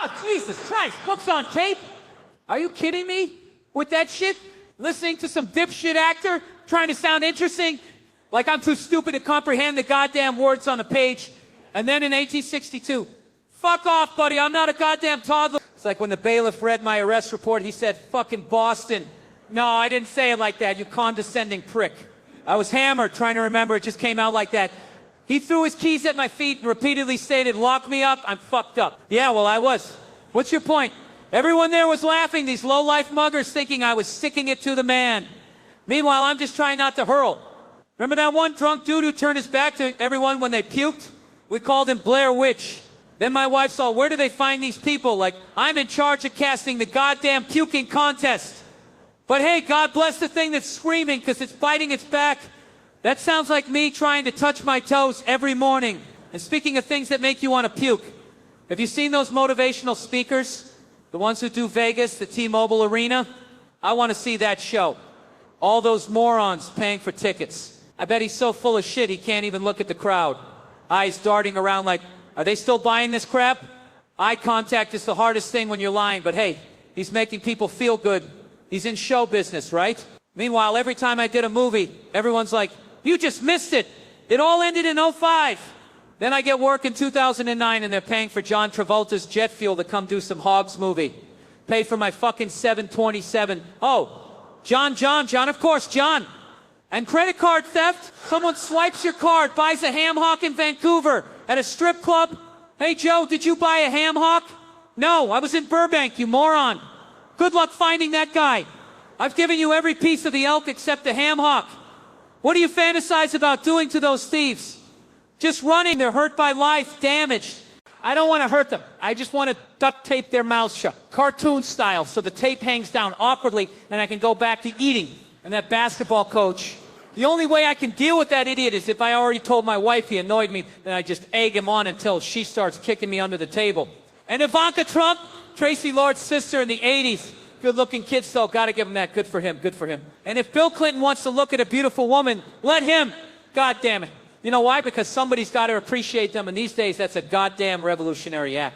Oh, Jesus Christ, books on tape? Are you kidding me with that shit? Listening to some dipshit actor trying to sound interesting? Like I'm too stupid to comprehend the goddamn words on the page. And then in 1862, fuck off, buddy, I'm not a goddamn toddler. It's like when the bailiff read my arrest report, he said, fucking Boston. No, I didn't say it like that, you condescending prick. I was hammered trying to remember, it just came out like that. He threw his keys at my feet and repeatedly stated, lock me up, I'm fucked up. Yeah, well, I was. What's your point? Everyone there was laughing, these low-life muggers thinking I was sticking it to the man. Meanwhile, I'm just trying not to hurl. Remember that one drunk dude who turned his back to everyone when they puked? We called him Blair Witch. Then my wife saw, where do they find these people? Like, I'm in charge of casting the goddamn puking contest. But hey, God bless the thing that's screaming because it's biting its back. That sounds like me trying to touch my toes every morning. And speaking of things that make you want to puke, have you seen those motivational speakers? The ones who do Vegas, the T-Mobile Arena? I want to see that show. All those morons paying for tickets. I bet he's so full of shit he can't even look at the crowd. Eyes darting around like, are they still buying this crap? Eye contact is the hardest thing when you're lying, but hey, he's making people feel good. He's in show business, right? Meanwhile, every time I did a movie, everyone's like, you just missed it. It all ended in '05. Then I get work in 2009 and they're paying for John Travolta's jet fuel to come do some Hobbs movie. Pay for my fucking 727. Oh, John, of course, John. And credit card theft. Someone swipes your card, buys a ham hock in Vancouver at a strip club. Hey, Joe, did you buy a ham hock? No, I was in Burbank, you moron. Good luck finding that guy. I've given you every piece of the elk except the ham hock. What do you fantasize about doing to those thieves? Just running, they're hurt by life, damaged. I don't want to hurt them. I just want to duct tape their mouths shut. Cartoon style, so the tape hangs down awkwardly and I can go back to eating. And that basketball coach, the only way I can deal with that idiot is if I already told my wife he annoyed me, then I just egg him on until she starts kicking me under the table. And Ivanka Trump, Tracy Lord's sister in the 80s. Good-looking kid still, gotta give him that. Good for him, good for him. And if Bill Clinton wants to look at a beautiful woman, let him. God damn it. You know why? Because somebody's got to appreciate them, and these days that's a goddamn revolutionary act.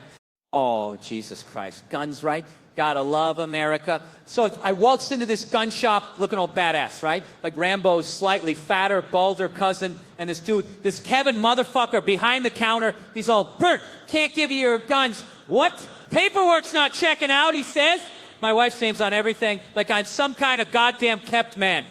Oh, Jesus Christ. Guns, right? Gotta love America. So I waltzed into this gun shop looking all badass, right? Like Rambo's slightly fatter, balder cousin, and this dude, this Kevin motherfucker behind the counter, he's all, Burr, can't give you your guns. What? Paperwork's not checking out, he says. My wife's name's on everything, like I'm some kind of goddamn kept man.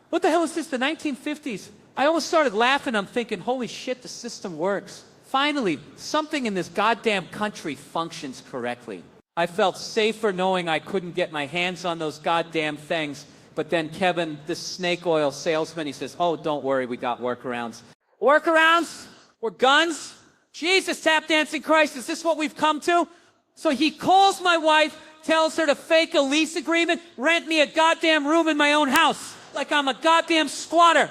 What the hell is this, the 1950s? I almost started laughing. I'm thinking, holy shit, the system works. Finally, something in this goddamn country functions correctly. I felt safer knowing I couldn't get my hands on those goddamn things. But then Kevin, the snake oil salesman, he says, oh, don't worry, we got workarounds. Workarounds? Or guns? Jesus, tap dancing Christ, is this what we've come to? So he calls my wife, tells her to fake a lease agreement, rent me a goddamn room in my own house, like I'm a goddamn squatter.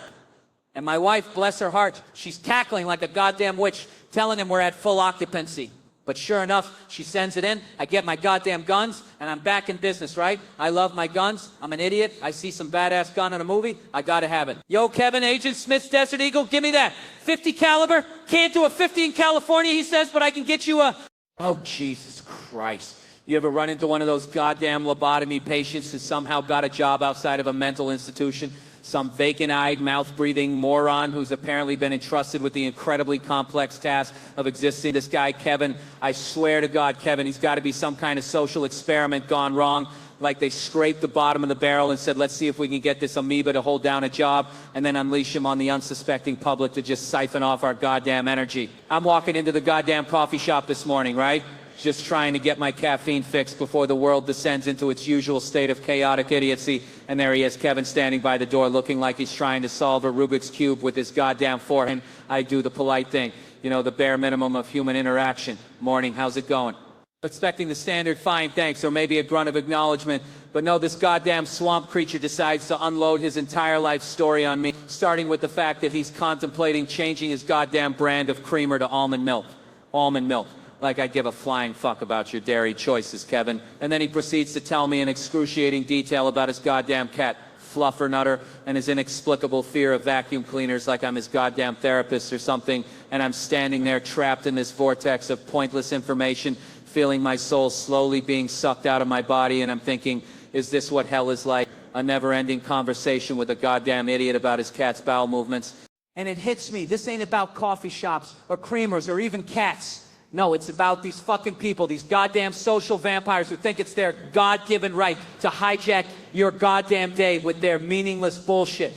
And my wife, bless her heart, she's cackling like a goddamn witch, telling him we're at full occupancy. But sure enough, she sends it in, I get my goddamn guns, and I'm back in business, right? I love my guns, I'm an idiot, I see some badass gun in a movie, I gotta have it. Yo, Kevin, Agent Smith's Desert Eagle, give me that. 50 caliber, can't do a 50 in California, he says, but I can get you a... Oh, Jesus Christ. You ever run into one of those goddamn lobotomy patients who somehow got a job outside of a mental institution? Some vacant-eyed, mouth-breathing moron who's apparently been entrusted with the incredibly complex task of existing. This guy, Kevin, I swear to God, Kevin, he's got to be some kind of social experiment gone wrong. Like they scraped the bottom of the barrel and said, let's see if we can get this amoeba to hold down a job and then unleash him on the unsuspecting public to just siphon off our goddamn energy. I'm walking into the goddamn coffee shop this morning, right? Just trying to get my caffeine fixed before the world descends into its usual state of chaotic idiocy. And there he is, Kevin, standing by the door looking like he's trying to solve a Rubik's Cube with his goddamn forehead. I do the polite thing, you know, the bare minimum of human interaction. Morning, how's it going? Expecting the standard fine thanks or maybe a grunt of acknowledgement. But no, this goddamn swamp creature decides to unload his entire life story on me, starting with the fact that he's contemplating changing his goddamn brand of creamer to almond milk. Almond milk. Like I give a flying fuck about your dairy choices, Kevin. And then he proceeds to tell me in excruciating detail about his goddamn cat, Fluffernutter, and his inexplicable fear of vacuum cleaners like I'm his goddamn therapist or something. And I'm standing there trapped in this vortex of pointless information, feeling my soul slowly being sucked out of my body, and I'm thinking, is this what hell is like? A never-ending conversation with a goddamn idiot about his cat's bowel movements. And it hits me, this ain't about coffee shops or creamers or even cats. No, it's about these fucking people, these goddamn social vampires who think it's their God-given right to hijack your goddamn day with their meaningless bullshit.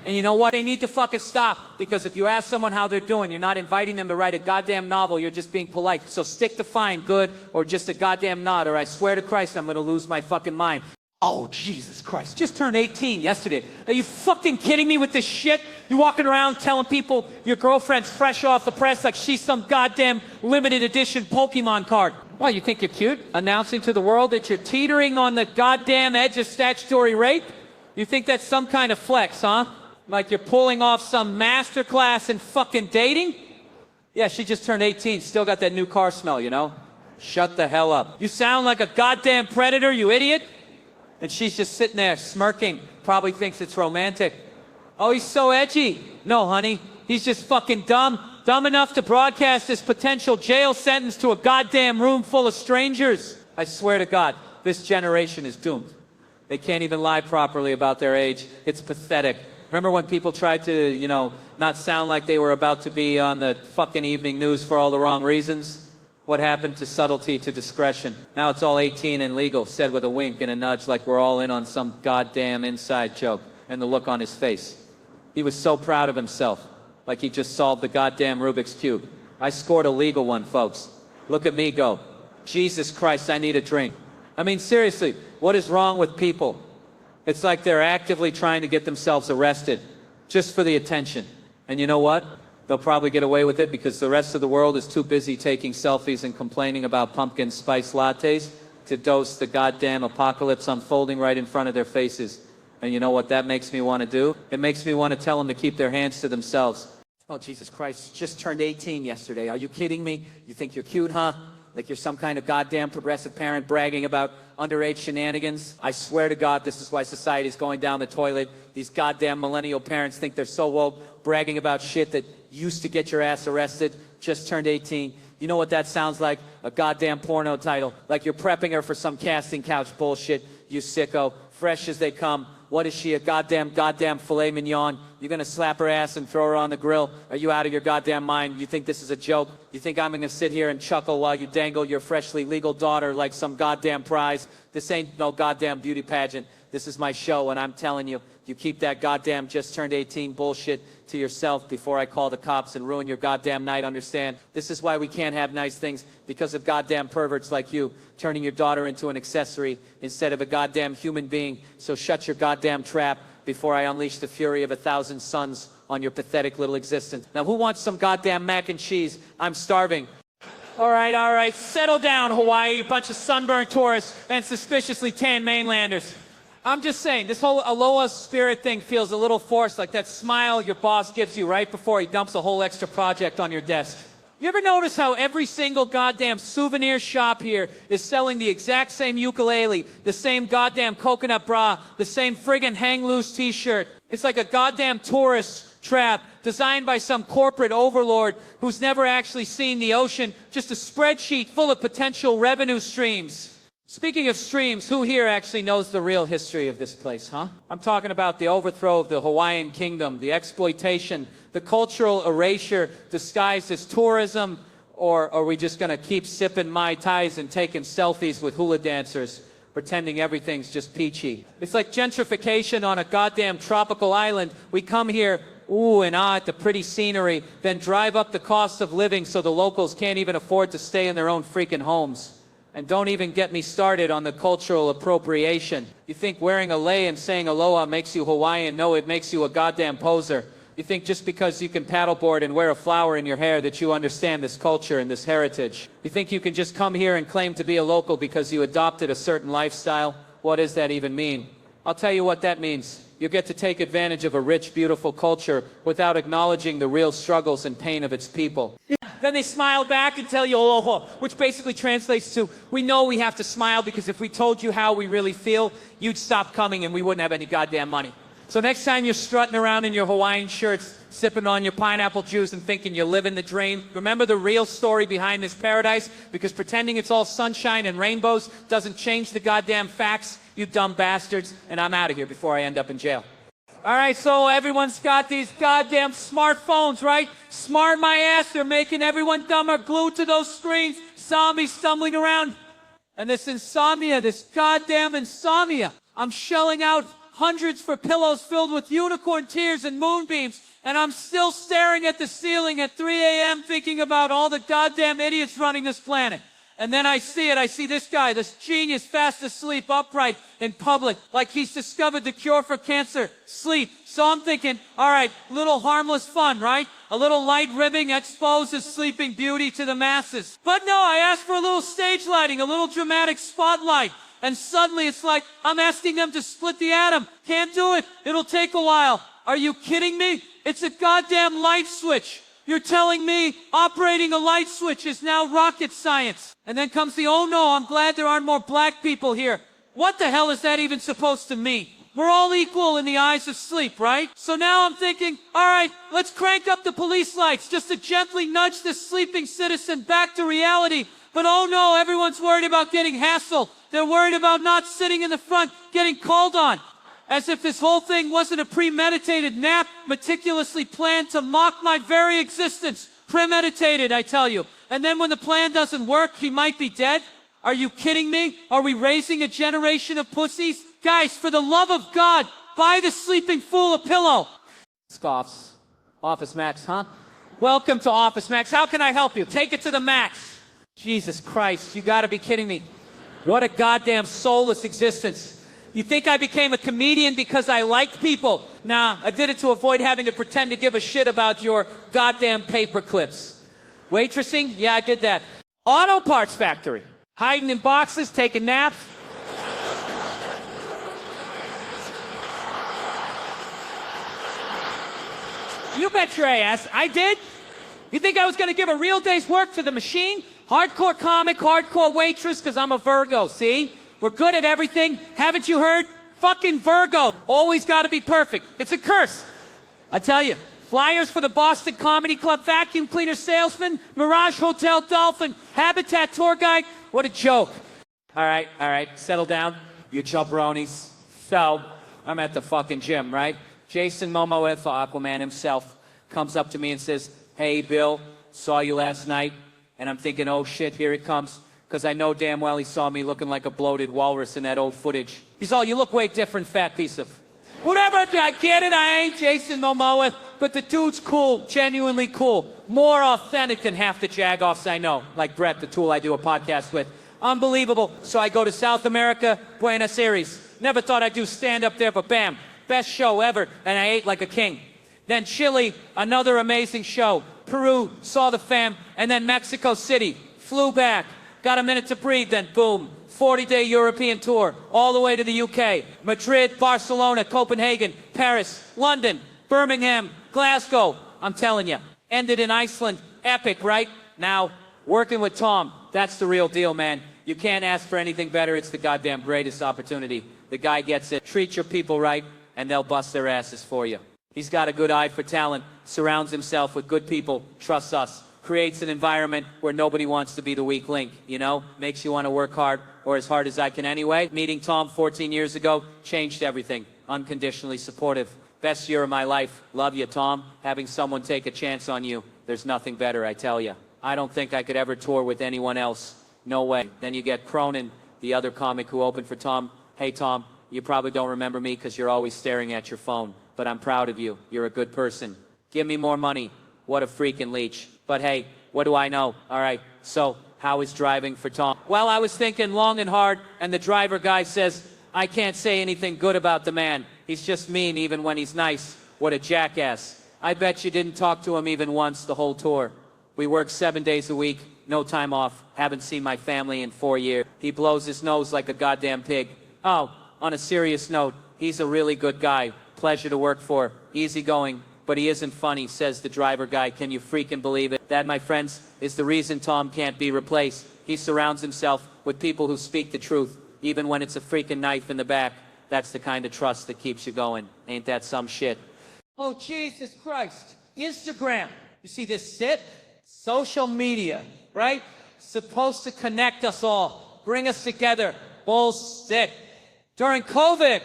And you know what? They need to fucking stop, because if you ask someone how they're doing, you're not inviting them to write a goddamn novel, you're just being polite. So stick to fine, good, or just a goddamn nod, or I swear to Christ I'm gonna lose my fucking mind. Oh, Jesus Christ. Just turned 18 yesterday. Are you fucking kidding me with this shit? You walking around telling people your girlfriend's fresh off the press like she's some goddamn limited edition Pokemon card. Well, you think you're cute? Announcing to the world that you're teetering on the goddamn edge of statutory rape? You think that's some kind of flex, huh? Like you're pulling off some masterclass in fucking dating? Yeah, she just turned 18, still got that new car smell, you know? Shut the hell up. You sound like a goddamn predator, you idiot. And she's just sitting there smirking, probably thinks it's romantic. Oh, he's so edgy. No, honey, he's just fucking dumb. Dumb enough to broadcast his potential jail sentence to a goddamn room full of strangers. I swear to God, this generation is doomed. They can't even lie properly about their age. It's pathetic. Remember when people tried to, you know, not sound like they were about to be on the fucking evening news for all the wrong reasons? What happened to subtlety, to discretion? Now it's all 18 and legal, said with a wink and a nudge like we're all in on some goddamn inside joke. And the look on his face. He was so proud of himself, like he just solved the goddamn Rubik's Cube. I scored a legal one, folks. Look at me go. Jesus Christ, I need a drink. I mean, seriously, what is wrong with people? It's like they're actively trying to get themselves arrested, just for the attention. And you know what? They'll probably get away with it because the rest of the world is too busy taking selfies and complaining about pumpkin spice lattes to dose the goddamn apocalypse unfolding right in front of their faces. And you know what that makes me want to do? It makes me want to tell them to keep their hands to themselves. Oh, Jesus Christ, just turned 18 yesterday. Are you kidding me? You think you're cute, huh? Like you're some kind of goddamn progressive parent bragging about underage shenanigans? I swear to God, this is why society's going down the toilet. These goddamn millennial parents think they're so woke, bragging about shit that used to get your ass arrested, just turned 18. You know what that sounds like? A goddamn porno title. Like you're prepping her for some casting couch bullshit, you sicko. Fresh as they come. What is she, a goddamn filet mignon? You're gonna slap her ass and throw her on the grill? Are you out of your goddamn mind? You think this is a joke? You think I'm gonna sit here and chuckle while you dangle your freshly legal daughter like some goddamn prize? This ain't no goddamn beauty pageant. This is my show, and I'm telling you, you keep that goddamn just turned 18 bullshit to yourself before I call the cops and ruin your goddamn night, understand? This is why we can't have nice things, because of goddamn perverts like you, turning your daughter into an accessory instead of a goddamn human being. So shut your goddamn trap before I unleash the fury of 1,000 suns on your pathetic little existence. Now who wants some goddamn mac and cheese? I'm starving. All right, settle down, Hawaii, you bunch of sunburned tourists and suspiciously tan mainlanders. I'm just saying, this whole aloha spirit thing feels a little forced, like that smile your boss gives you right before he dumps a whole extra project on your desk. You ever notice how every single goddamn souvenir shop here is selling the exact same ukulele, the same goddamn coconut bra, the same friggin' hang loose t-shirt? It's like a goddamn tourist trap designed by some corporate overlord who's never actually seen the ocean, just a spreadsheet full of potential revenue streams. Speaking of streams, who here actually knows the real history of this place, huh? I'm talking about the overthrow of the Hawaiian kingdom, the exploitation, the cultural erasure disguised as tourism, or are we just gonna keep sipping Mai Tais and taking selfies with hula dancers, pretending everything's just peachy? It's like gentrification on a goddamn tropical island. We come here, ooh and ah at the pretty scenery, then drive up the cost of living so the locals can't even afford to stay in their own freaking homes. And don't even get me started on the cultural appropriation. You think wearing a lei and saying aloha makes you Hawaiian? No, it makes you a goddamn poser. You think just because you can paddleboard and wear a flower in your hair that you understand this culture and this heritage? You think you can just come here and claim to be a local because you adopted a certain lifestyle? What does that even mean? I'll tell you what that means. You get to take advantage of a rich, beautiful culture without acknowledging the real struggles and pain of its people. Then they smile back and tell you aloha, which basically translates to, we know we have to smile because if we told you how we really feel, you'd stop coming and we wouldn't have any goddamn money. So next time you're strutting around in your Hawaiian shirts, sipping on your pineapple juice and thinking you're living the dream, remember the real story behind this paradise, because pretending it's all sunshine and rainbows doesn't change the goddamn facts, you dumb bastards, and I'm out of here before I end up in jail. All right, so everyone's got these goddamn smartphones, right? Smart my ass, they're making everyone dumber, glued to those screens, zombies stumbling around. And this insomnia, this goddamn insomnia. I'm shelling out hundreds for pillows filled with unicorn tears and moonbeams, and I'm still staring at the ceiling at 3 a.m. thinking about all the goddamn idiots running this planet. And then I see this guy, this genius, fast asleep, upright, in public, like he's discovered the cure for cancer, sleep. So I'm thinking, all right, little harmless fun, right? A little light ribbing exposes sleeping beauty to the masses. But no, I asked for a little stage lighting, a little dramatic spotlight. And suddenly it's like, I'm asking them to split the atom. Can't do it. It'll take a while. Are you kidding me? It's a goddamn light switch. You're telling me operating a light switch is now rocket science. And then comes the, oh no, I'm glad there aren't more black people here. What the hell is that even supposed to mean? We're all equal in the eyes of sleep, right? So now I'm thinking, all right, let's crank up the police lights just to gently nudge this sleeping citizen back to reality. But oh no, everyone's worried about getting hassled. They're worried about not sitting in the front, getting called on. As if this whole thing wasn't a premeditated nap, meticulously planned to mock my very existence. Premeditated, I tell you. And then when the plan doesn't work, he might be dead? Are you kidding me? Are we raising a generation of pussies? Guys, for the love of God, buy the sleeping fool a pillow. Scoffs. Office Max, huh? Welcome to Office Max. How can I help you? Take it to the max. Jesus Christ, you gotta be kidding me. What a goddamn soulless existence. You think I became a comedian because I liked people? Nah, I did it to avoid having to pretend to give a shit about your goddamn paper clips. Waitressing? Yeah, I did that. Auto parts factory. Hiding in boxes, taking naps. You bet your ass. I did? You think I was going to give a real day's work to the machine? Hardcore comic, hardcore waitress, because I'm a Virgo, see? We're good at everything. Haven't you heard? Fucking Virgo. Always got to be perfect. It's a curse. I tell you. Flyers for the Boston Comedy Club, vacuum cleaner salesman, Mirage Hotel Dolphin, Habitat tour guide. What a joke. All right. Settle down, you jabronis. So, I'm at the fucking gym, right? Jason Momoa, Aquaman himself, comes up to me and says, hey, Bill, saw you last night. And I'm thinking, oh shit, here it comes. Because I know damn well he saw me looking like a bloated walrus in that old footage. He's all, you look way different, fat piece of... Whatever, I get it, I ain't Jason Momoa, but the dude's cool, genuinely cool. More authentic than half the jagoffs I know, like Brett, the tool I do a podcast with. Unbelievable. So I go to South America, Buenos Aires. Never thought I'd do stand-up there, but bam, best show ever, and I ate like a king. Then Chile, another amazing show. Peru, saw the fam, and then Mexico City, flew back. Got a minute to breathe, then boom. 40-day European tour, all the way to the UK. Madrid, Barcelona, Copenhagen, Paris, London, Birmingham, Glasgow. I'm telling you. Ended in Iceland. Epic, right? Now, working with Tom, that's the real deal, man. You can't ask for anything better. It's the goddamn greatest opportunity. The guy gets it. Treat your people right, and they'll bust their asses for you. He's got a good eye for talent, surrounds himself with good people, trusts us. Creates an environment where nobody wants to be the weak link, you know? Makes you want to work hard, or as hard as I can anyway. Meeting Tom 14 years ago changed everything. Unconditionally supportive. Best year of my life. Love you, Tom. Having someone take a chance on you. There's nothing better, I tell you. I don't think I could ever tour with anyone else. No way. Then you get Cronin, the other comic who opened for Tom. Hey, Tom, you probably don't remember me because you're always staring at your phone. But I'm proud of you. You're a good person. Give me more money. What a freaking leech. But hey, what do I know? All right, so how is driving for Tom? Well, I was thinking long and hard, and the driver guy says, I can't say anything good about the man. He's just mean even when he's nice. What a jackass. I bet you didn't talk to him even once the whole tour. We work 7 days a week, no time off. Haven't seen my family in 4 years. He blows his nose like a goddamn pig. Oh, on a serious note, he's a really good guy. Pleasure to work for. Easygoing. But he isn't funny, says the driver guy. Can you freaking believe it? That, my friends, is the reason Tom can't be replaced. He surrounds himself with people who speak the truth, even when it's a freaking knife in the back. That's the kind of trust that keeps you going. Ain't that some shit? Oh, Jesus Christ. Instagram. You see this shit? Social media, right? Supposed to connect us all, bring us together. Bullshit. During COVID,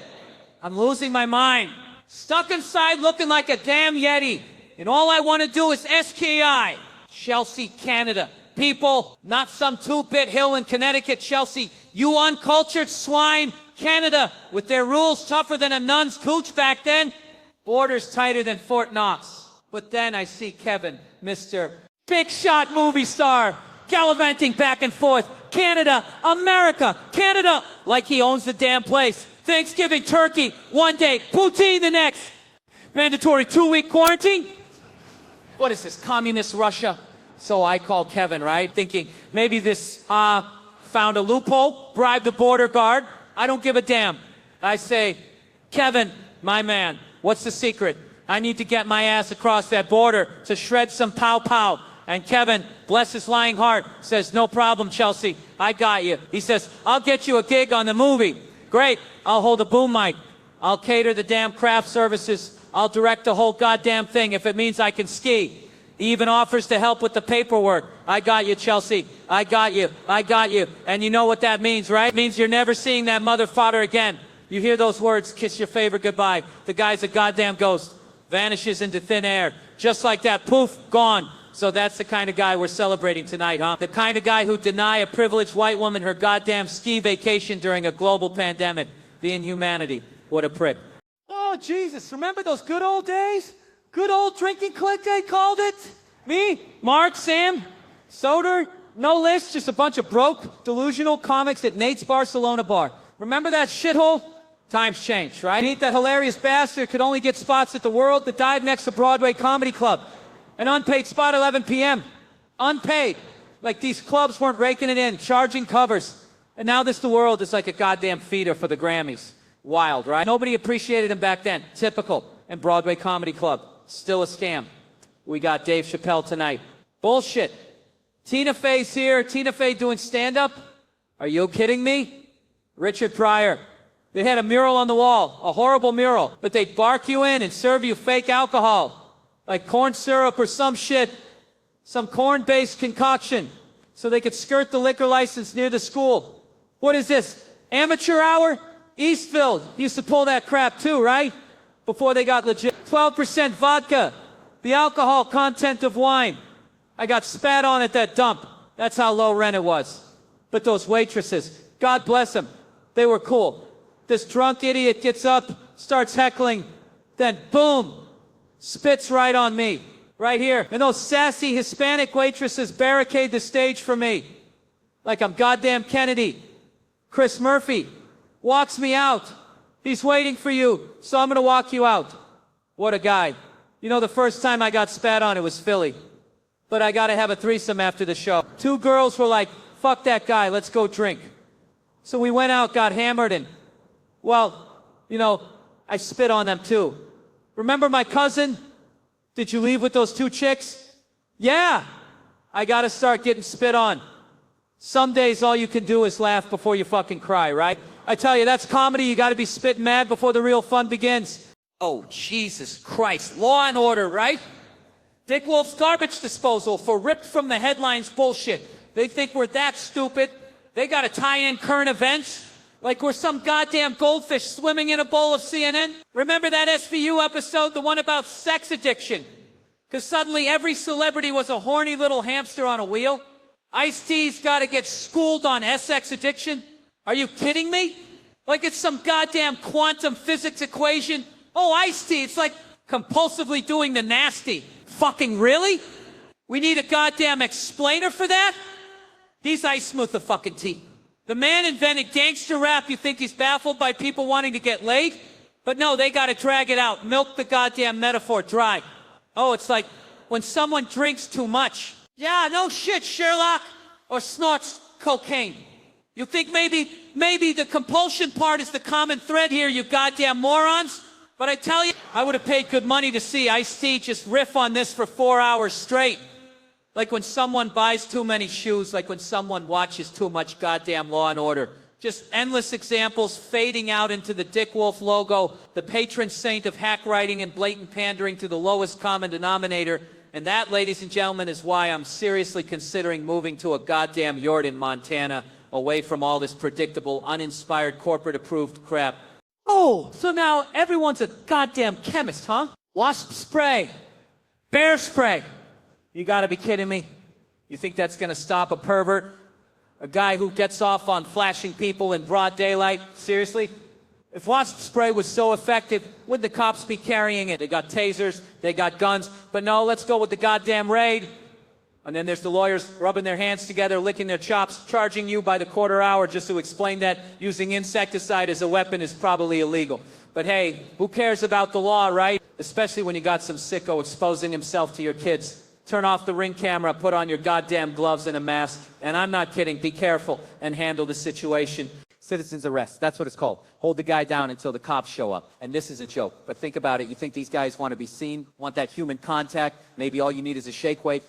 I'm losing my mind. Stuck inside looking like a damn Yeti. And all I want to do is SKI. Chelsea, Canada. People, not some two-bit hill in Connecticut, Chelsea. You uncultured swine. Canada, with their rules tougher than a nun's cooch back then. Borders tighter than Fort Knox. But then I see Kevin, Mr. Big Shot movie star, gallivanting back and forth. Canada, America, Canada, like he owns the damn place. Thanksgiving turkey one day, poutine the next. Mandatory 2-week quarantine? What is this, communist Russia? So I called Kevin, right? Thinking maybe this found a loophole, bribed the border guard. I don't give a damn. I say, Kevin, my man, what's the secret? I need to get my ass across that border to shred some pow-pow. And Kevin, bless his lying heart, says, no problem, Chelsea. I got you. He says, I'll get you a gig on the movie. Great. I'll hold a boom mic. I'll cater the damn craft services. I'll direct the whole goddamn thing if it means I can ski. He even offers to help with the paperwork. I got you, Chelsea. I got you. I got you. And you know what that means, right? It means you're never seeing that motherfucker again. You hear those words, kiss your favorite goodbye. The guy's a goddamn ghost. Vanishes into thin air. Just like that, poof, gone. So that's the kind of guy we're celebrating tonight, huh? The kind of guy who'd deny a privileged white woman her goddamn ski vacation during a global pandemic. The inhumanity. What a prick. Oh, Jesus. Remember those good old days? Good old drinking clique, they called it? Me, Mark, Sam, Soder, no list, just a bunch of broke, delusional comics at Nate's Barcelona bar. Remember that shithole? Times changed, right? Meet that hilarious bastard could only get spots at the World that died next to Broadway Comedy Club. An unpaid spot, 11 p.m. Unpaid. Like these clubs weren't raking it in, charging covers. And now the World is like a goddamn feeder for the Grammys. Wild, right? Nobody appreciated him back then. Typical. And Broadway Comedy Club. Still a scam. We got Dave Chappelle tonight. Bullshit. Tina Fey's here. Tina Fey doing stand-up? Are you kidding me? Richard Pryor. They had a mural on the wall, a horrible mural, but they'd bark you in and serve you fake alcohol, like corn syrup or some shit, some corn-based concoction, so they could skirt the liquor license near the school. What is this? Amateur hour? Eastville used to pull that crap too, right? Before they got legit. 12% vodka, the alcohol content of wine. I got spat on at that dump. That's how low rent it was. But those waitresses, God bless them, they were cool. This drunk idiot gets up, starts heckling, then boom, spits right on me, right here. And those sassy Hispanic waitresses barricade the stage for me, like I'm goddamn Kennedy. Chris Murphy walks me out. He's waiting for you, so I'm gonna walk you out. What a guy. You know, the first time I got spat on, it was Philly. But I gotta have a threesome after the show. 2 girls were like, fuck that guy, let's go drink. So we went out, got hammered, and well, you know, I spit on them too. Remember my cousin? Did you leave with those 2 chicks? Yeah. I gotta start getting spit on. Some days all you can do is laugh before you fucking cry, right? I tell you, that's comedy. You gotta be spitting mad before the real fun begins. Oh, Jesus Christ. Law and Order, right? Dick Wolf's garbage disposal for ripped from the headlines bullshit. They think we're that stupid. They gotta tie in current events. Like we're some goddamn goldfish swimming in a bowl of CNN. Remember that SVU episode, the one about sex addiction? Because suddenly every celebrity was a horny little hamster on a wheel. Ice-T's gotta get schooled on sex addiction. Are you kidding me? Like it's some goddamn quantum physics equation. Oh, Ice-T, it's like compulsively doing the nasty. Fucking really? We need a goddamn explainer for that? He's Ice Smooth the fucking T. The man invented gangster rap. You think he's baffled by people wanting to get laid? But no, they gotta drag it out. Milk the goddamn metaphor dry. Oh, it's like when someone drinks too much. Yeah, no shit, Sherlock. Or snorts cocaine. You think maybe the compulsion part is the common thread here, you goddamn morons? But I tell you, I would have paid good money to see Ice-T just riff on this for 4 hours straight. Like when someone buys too many shoes, like when someone watches too much goddamn Law and Order. Just endless examples fading out into the Dick Wolf logo, the patron saint of hack writing and blatant pandering to the lowest common denominator. And that, ladies and gentlemen, is why I'm seriously considering moving to a goddamn yurt in Montana, away from all this predictable, uninspired, corporate-approved crap. Oh, so now everyone's a goddamn chemist, huh? Wasp spray, bear spray. You gotta be kidding me. You think that's gonna stop a pervert? A guy who gets off on flashing people in broad daylight? Seriously? If wasp spray was so effective, wouldn't the cops be carrying it? They got tasers, they got guns, but no, let's go with the goddamn raid. And then there's the lawyers rubbing their hands together, licking their chops, charging you by the quarter hour just to explain that using insecticide as a weapon is probably illegal. But hey, who cares about the law, right? Especially when you got some sicko exposing himself to your kids. Turn off the Ring camera, put on your goddamn gloves and a mask. And I'm not kidding, be careful and handle the situation. Citizen's arrest, that's what it's called. Hold the guy down until the cops show up. And this is a joke, but think about it. You think these guys want to be seen, want that human contact? Maybe all you need is a shake weight.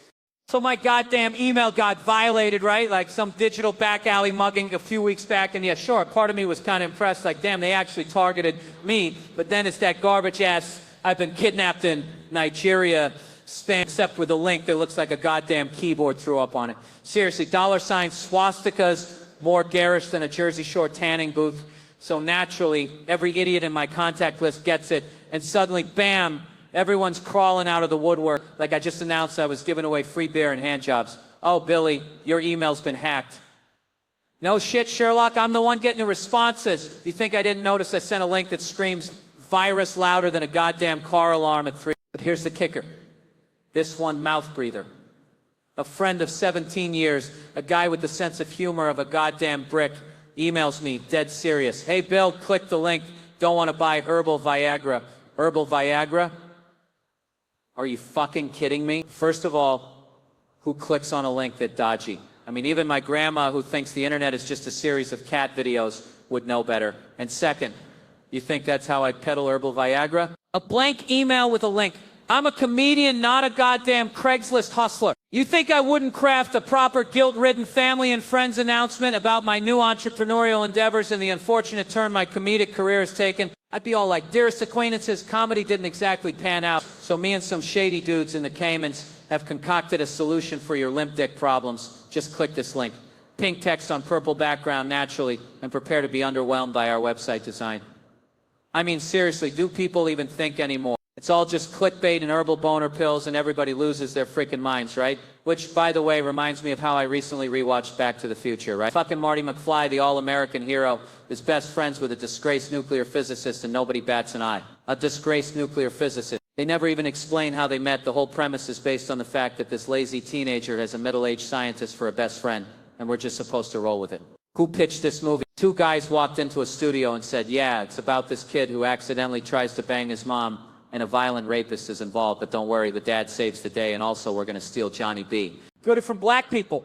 So my goddamn email got violated, right? Like some digital back alley mugging a few weeks back. And yeah, sure, part of me was kind of impressed. Like, damn, they actually targeted me. But then it's that garbage ass, I've been kidnapped in Nigeria spam, except with a link that looks like a goddamn keyboard threw up on it. Seriously, $ swastikas, more garish than a Jersey Shore tanning booth. So naturally, every idiot in my contact list gets it. And suddenly, bam, everyone's crawling out of the woodwork. Like I just announced I was giving away free beer and hand jobs. Oh, Billy, your email's been hacked. No shit, Sherlock, I'm the one getting the responses. You think I didn't notice I sent a link that screams virus louder than a goddamn car alarm at 3? But here's the kicker. This one mouth breather. A friend of 17 years, a guy with the sense of humor of a goddamn brick, emails me, dead serious. Hey, Bill, click the link. Don't want to buy herbal Viagra. Herbal Viagra? Are you fucking kidding me? First of all, who clicks on a link that dodgy? I mean, even my grandma, who thinks the internet is just a series of cat videos, would know better. And second, you think that's how I peddle herbal Viagra? A blank email with a link. I'm a comedian, not a goddamn Craigslist hustler. You think I wouldn't craft a proper guilt-ridden family and friends announcement about my new entrepreneurial endeavors and the unfortunate turn my comedic career has taken? I'd be all like, dearest acquaintances, comedy didn't exactly pan out, so me and some shady dudes in the Caymans have concocted a solution for your limp dick problems. Just click this link. Pink text on purple background naturally, and prepare to be underwhelmed by our website design. I mean, seriously, do people even think anymore? It's all just clickbait and herbal boner pills and everybody loses their freaking minds, right? Which, by the way, reminds me of how I recently rewatched Back to the Future, right? Fucking Marty McFly, the all-American hero, is best friends with a disgraced nuclear physicist and nobody bats an eye. A disgraced nuclear physicist. They never even explain how they met. The whole premise is based on the fact that this lazy teenager has a middle-aged scientist for a best friend, and we're just supposed to roll with it. Who pitched this movie? Two guys walked into a studio and said, yeah, it's about this kid who accidentally tries to bang his mom, and a violent rapist is involved, but don't worry, the dad saves the day, and also we're going to steal Johnny B. Good from black people.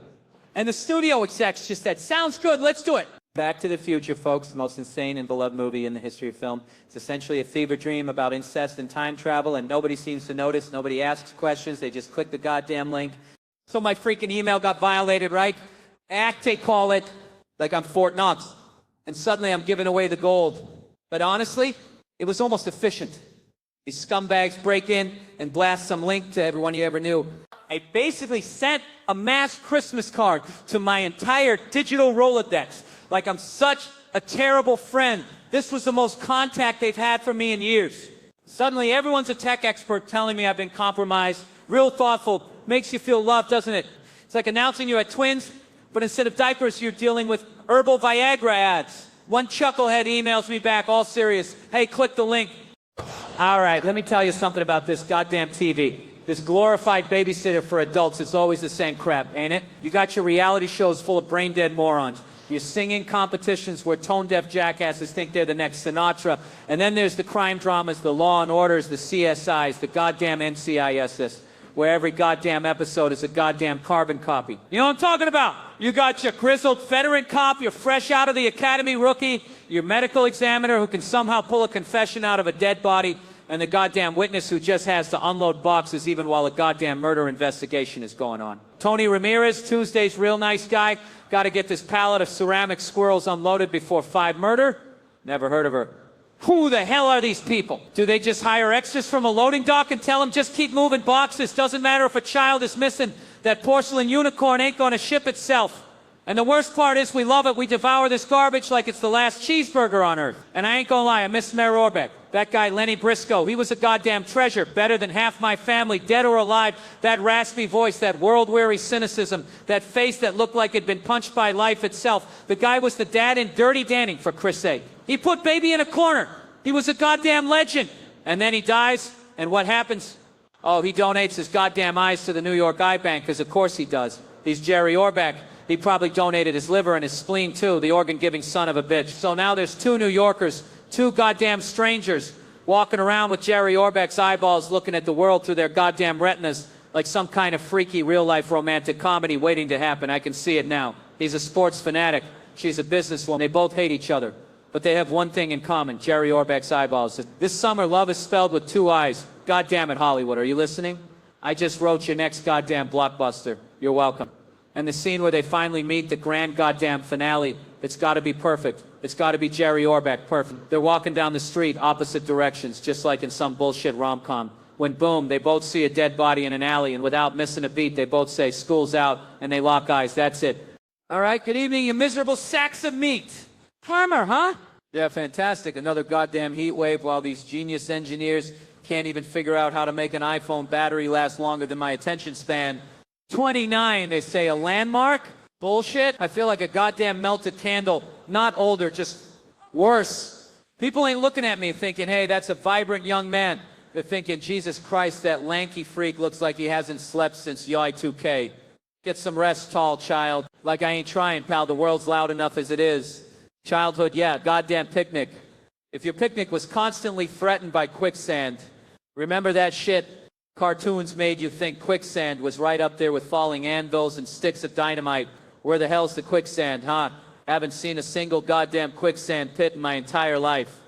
And the studio execs just said, sounds good, let's do it. Back to the Future, folks, the most insane and beloved movie in the history of film. It's essentially a fever dream about incest and time travel, and nobody seems to notice, nobody asks questions, they just click the goddamn link. So my freaking email got violated, right? Act, they call it, like I'm Fort Knox. And suddenly I'm giving away the gold. But honestly, it was almost efficient. These scumbags break in and blast some link to everyone you ever knew. I basically sent a mass Christmas card to my entire digital Rolodex. Like I'm such a terrible friend. This was the most contact they've had from me in years. Suddenly everyone's a tech expert telling me I've been compromised. Real thoughtful. Makes you feel loved, doesn't it? It's like announcing you had twins, but instead of diapers, you're dealing with herbal Viagra ads. One chucklehead emails me back, all serious. Hey, click the link. All right, let me tell you something about this goddamn TV. This glorified babysitter for adults is always the same crap, ain't it? You got your reality shows full of brain-dead morons. Your singing competitions where tone-deaf jackasses think they're the next Sinatra. And then there's the crime dramas, the Law and Orders, the CSIs, the goddamn NCISs, where every goddamn episode is a goddamn carbon copy. You know what I'm talking about? You got your grizzled veteran cop, your fresh out of the academy rookie, your medical examiner who can somehow pull a confession out of a dead body, and the goddamn witness who just has to unload boxes even while a goddamn murder investigation is going on. Tony Ramirez, Tuesday's real nice guy. Got to get this pallet of ceramic squirrels unloaded before 5 murder. Never heard of her. Who the hell are these people? Do they just hire extras from a loading dock and tell them just keep moving boxes? Doesn't matter if a child is missing. That porcelain unicorn ain't gonna ship itself. And the worst part is we love it. We devour this garbage like it's the last cheeseburger on earth. And I ain't gonna lie, I miss Mayor Orbeck. That guy, Lenny Briscoe, he was a goddamn treasure. Better than half my family, dead or alive. That raspy voice, that world-weary cynicism, that face that looked like it'd been punched by life itself. The guy was the dad in Dirty Dancing, for Christ's sake. He put baby in a corner. He was a goddamn legend. And then he dies, and what happens? Oh, he donates his goddamn eyes to the New York Eye Bank, because of course he does. He's Jerry Orbach. He probably donated his liver and his spleen too, the organ-giving son of a bitch. So now there's 2 New Yorkers, 2 goddamn strangers, walking around with Jerry Orbach's eyeballs looking at the world through their goddamn retinas like some kind of freaky real-life romantic comedy waiting to happen. I can see it now. He's a sports fanatic. She's a businesswoman. They both hate each other. But they have one thing in common, Jerry Orbach's eyeballs. This summer, love is spelled with 2 I's. God damn it, Hollywood, are you listening? I just wrote your next goddamn blockbuster. You're welcome. And the scene where they finally meet, the grand goddamn finale, it's gotta be perfect. It's gotta be Jerry Orbach perfect. They're walking down the street, opposite directions, just like in some bullshit rom-com. When boom, they both see a dead body in an alley, and without missing a beat, they both say, school's out, and they lock eyes, that's it. All right, good evening, you miserable sacks of meat. Farmer, huh? Yeah, fantastic. Another goddamn heat wave while these genius engineers can't even figure out how to make an iPhone battery last longer than my attention span. 29, they say, a landmark? Bullshit. I feel like a goddamn melted candle. Not older, just worse. People ain't looking at me thinking, hey, that's a vibrant young man. They're thinking, Jesus Christ, that lanky freak looks like he hasn't slept since Y2K. Get some rest, tall child. Like I ain't trying, pal. The world's loud enough as it is. Childhood, yeah, goddamn picnic. If your picnic was constantly threatened by quicksand, remember that shit? Cartoons made you think quicksand was right up there with falling anvils and sticks of dynamite. Where the hell's the quicksand, huh? Haven't seen a single goddamn quicksand pit in my entire life.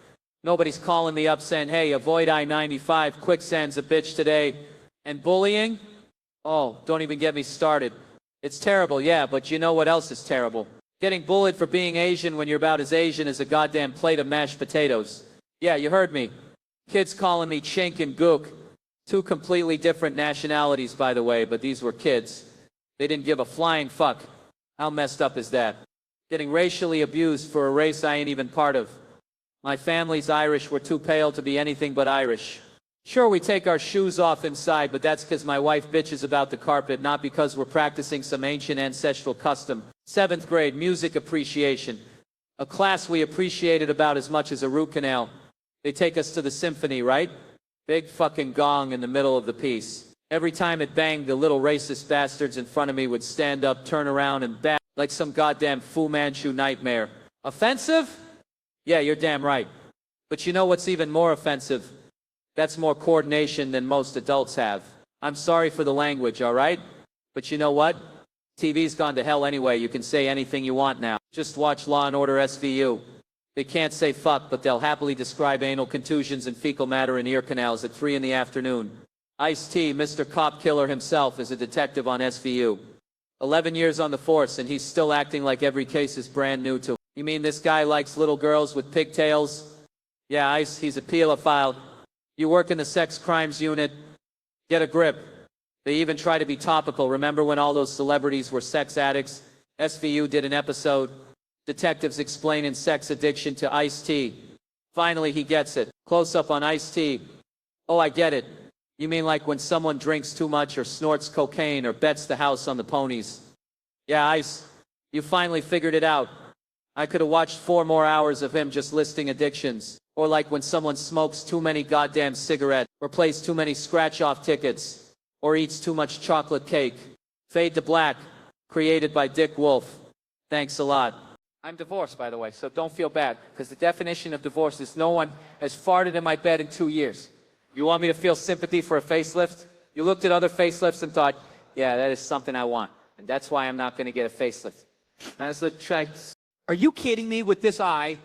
Nobody's calling me up saying, hey, avoid I-95, quicksand's a bitch today. And bullying? Oh, don't even get me started. It's terrible, yeah, but you know what else is terrible? Getting bullied for being Asian when you're about as Asian as a goddamn plate of mashed potatoes. Yeah, you heard me. Kids calling me chink and gook. 2 completely different nationalities, by the way, but these were kids. They didn't give a flying fuck. How messed up is that? Getting racially abused for a race I ain't even part of. My family's Irish. We're too pale to be anything but Irish. Sure, we take our shoes off inside, but that's because my wife bitches about the carpet, not because we're practicing some ancient ancestral custom. 7th grade, music appreciation. A class we appreciated about as much as a root canal. They take us to the symphony, right? Big fucking gong in the middle of the piece. Every time it banged, the little racist bastards in front of me would stand up, turn around, and bat like some goddamn Fu Manchu nightmare. Offensive? Yeah, you're damn right. But you know what's even more offensive? That's more coordination than most adults have. I'm sorry for the language, all right? But you know what? TV's gone to hell anyway. You can say anything you want now. Just watch Law & Order SVU. They can't say fuck, but they'll happily describe anal contusions and fecal matter in ear canals at 3 in the afternoon. Ice-T, Mr. Cop Killer himself, is a detective on SVU. 11 years on the force, and he's still acting like every case is brand new to him. You mean this guy likes little girls with pigtails? Yeah, Ice, he's a pedophile. You work in the sex crimes unit. Get a grip. They even try to be topical. Remember when all those celebrities were sex addicts? SVU did an episode. Detectives explaining sex addiction to Ice-T. Finally, he gets it. Close up on Ice-T. Oh, I get it. You mean like when someone drinks too much or snorts cocaine or bets the house on the ponies? Yeah, Ice, you finally figured it out. I could have watched 4 more hours of him just listing addictions. Or like when someone smokes too many goddamn cigarettes, or plays too many scratch-off tickets, or eats too much chocolate cake. Fade to Black, created by Dick Wolf. Thanks a lot. I'm divorced, by the way, so don't feel bad, because the definition of divorce is no one has farted in my bed in 2 years. You want me to feel sympathy for a facelift? You looked at other facelifts and thought, yeah, that is something I want, and that's why I'm not going to get a facelift. That's the track. Are you kidding me with this eye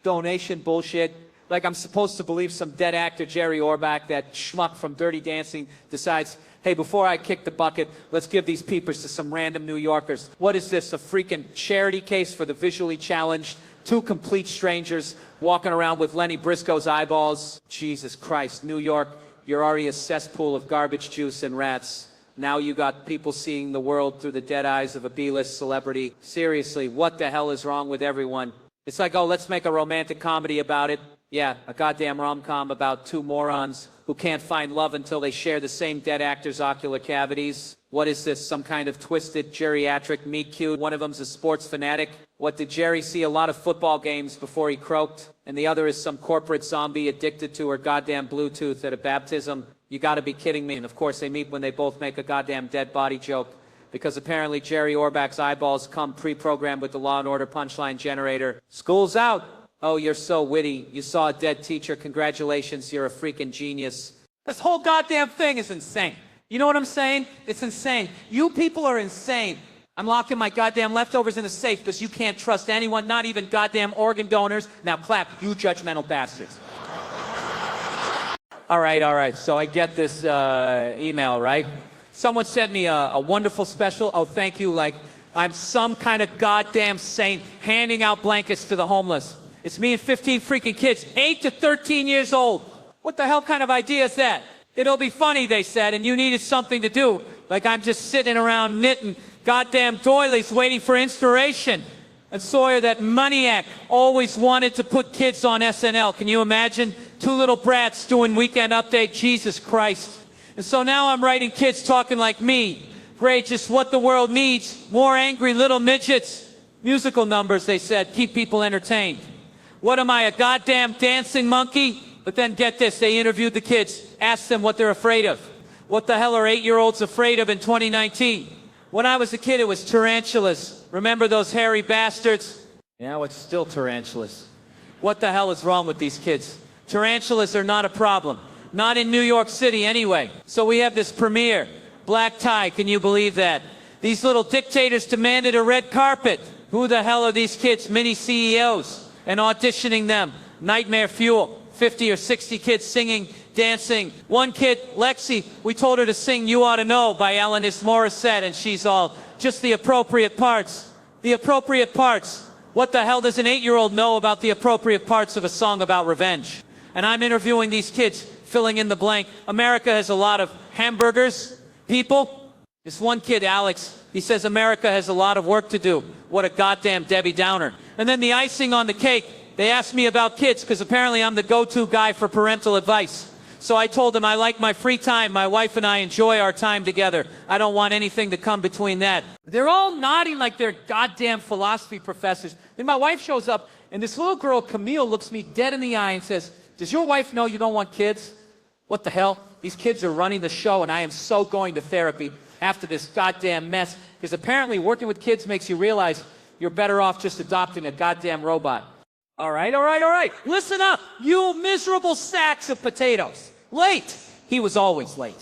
donation bullshit? Like I'm supposed to believe some dead actor Jerry Orbach, that schmuck from Dirty Dancing, decides, hey, before I kick the bucket, let's give these peepers to some random New Yorkers. What is this, a freaking charity case for the visually challenged? Two complete strangers walking around with Lenny Briscoe's eyeballs. Jesus Christ, New York, you're already a cesspool of garbage juice and rats. Now you got people seeing the world through the dead eyes of a B-list celebrity. Seriously, what the hell is wrong with everyone? It's like, oh, let's make a romantic comedy about it. Yeah, a goddamn rom-com about two morons who can't find love until they share the same dead actor's ocular cavities. What is this, some kind of twisted geriatric meet cute? One of them's a sports fanatic. What, did Jerry see a lot of football games before he croaked? And the other is some corporate zombie addicted to her goddamn Bluetooth at a baptism. You gotta be kidding me. And of course they meet when they both make a goddamn dead body joke. Because apparently Jerry Orbach's eyeballs come pre-programmed with the Law & Order punchline generator. School's out. Oh, you're so witty. You saw a dead teacher. Congratulations, you're a freaking genius. This whole goddamn thing is insane. You know what I'm saying? It's insane. You people are insane. I'm locking my goddamn leftovers in a safe because you can't trust anyone, not even goddamn organ donors. Now clap, you judgmental bastards. All right. So I get this email, right? Someone sent me a wonderful special. Oh, thank you. Like, I'm some kind of goddamn saint handing out blankets to the homeless. It's me and 15 freaking kids, 8 to 13 years old. What the hell kind of idea is that? It'll be funny, they said, and you needed something to do. Like I'm just sitting around knitting goddamn doilies waiting for inspiration. And Sawyer, that maniac, always wanted to put kids on SNL. Can you imagine? Two little brats doing Weekend Update. Jesus Christ. And so now I'm writing kids talking like me. Great, just what the world needs. More angry little midgets. Musical numbers, they said, keep people entertained. What am I, a goddamn dancing monkey? But then get this, they interviewed the kids, asked them what they're afraid of. What the hell are 8-year-olds afraid of in 2019? When I was a kid, it was tarantulas. Remember those hairy bastards? Now it's still tarantulas. What the hell is wrong with these kids? Tarantulas are not a problem. Not in New York City anyway. So we have this premiere. Black tie, can you believe that? These little dictators demanded a red carpet. Who the hell are these kids, mini CEOs? And auditioning them. Nightmare fuel. 50 or 60 kids singing, dancing. One kid, Lexi, we told her to sing You Ought to Know by Alanis Morissette, and she's all, just the appropriate parts. The appropriate parts. What the hell does an 8-year-old know about the appropriate parts of a song about revenge? And I'm interviewing these kids, filling in the blank. America has a lot of hamburgers, people. This one kid, Alex, he says America has a lot of work to do. What a goddamn Debbie Downer. And then the icing on the cake, they asked me about kids because apparently I'm the go-to guy for parental advice. So I told them I like my free time. My wife and I enjoy our time together. I don't want anything to come between that. They're all nodding like they're goddamn philosophy professors. Then my wife shows up and this little girl, Camille, looks me dead in the eye and says, does your wife know you don't want kids? What the hell? These kids are running the show and I am so going to therapy after this goddamn mess. Because apparently working with kids makes you realize you're better off just adopting a goddamn robot. All right. Listen up, you miserable sacks of potatoes. Late. He was always late.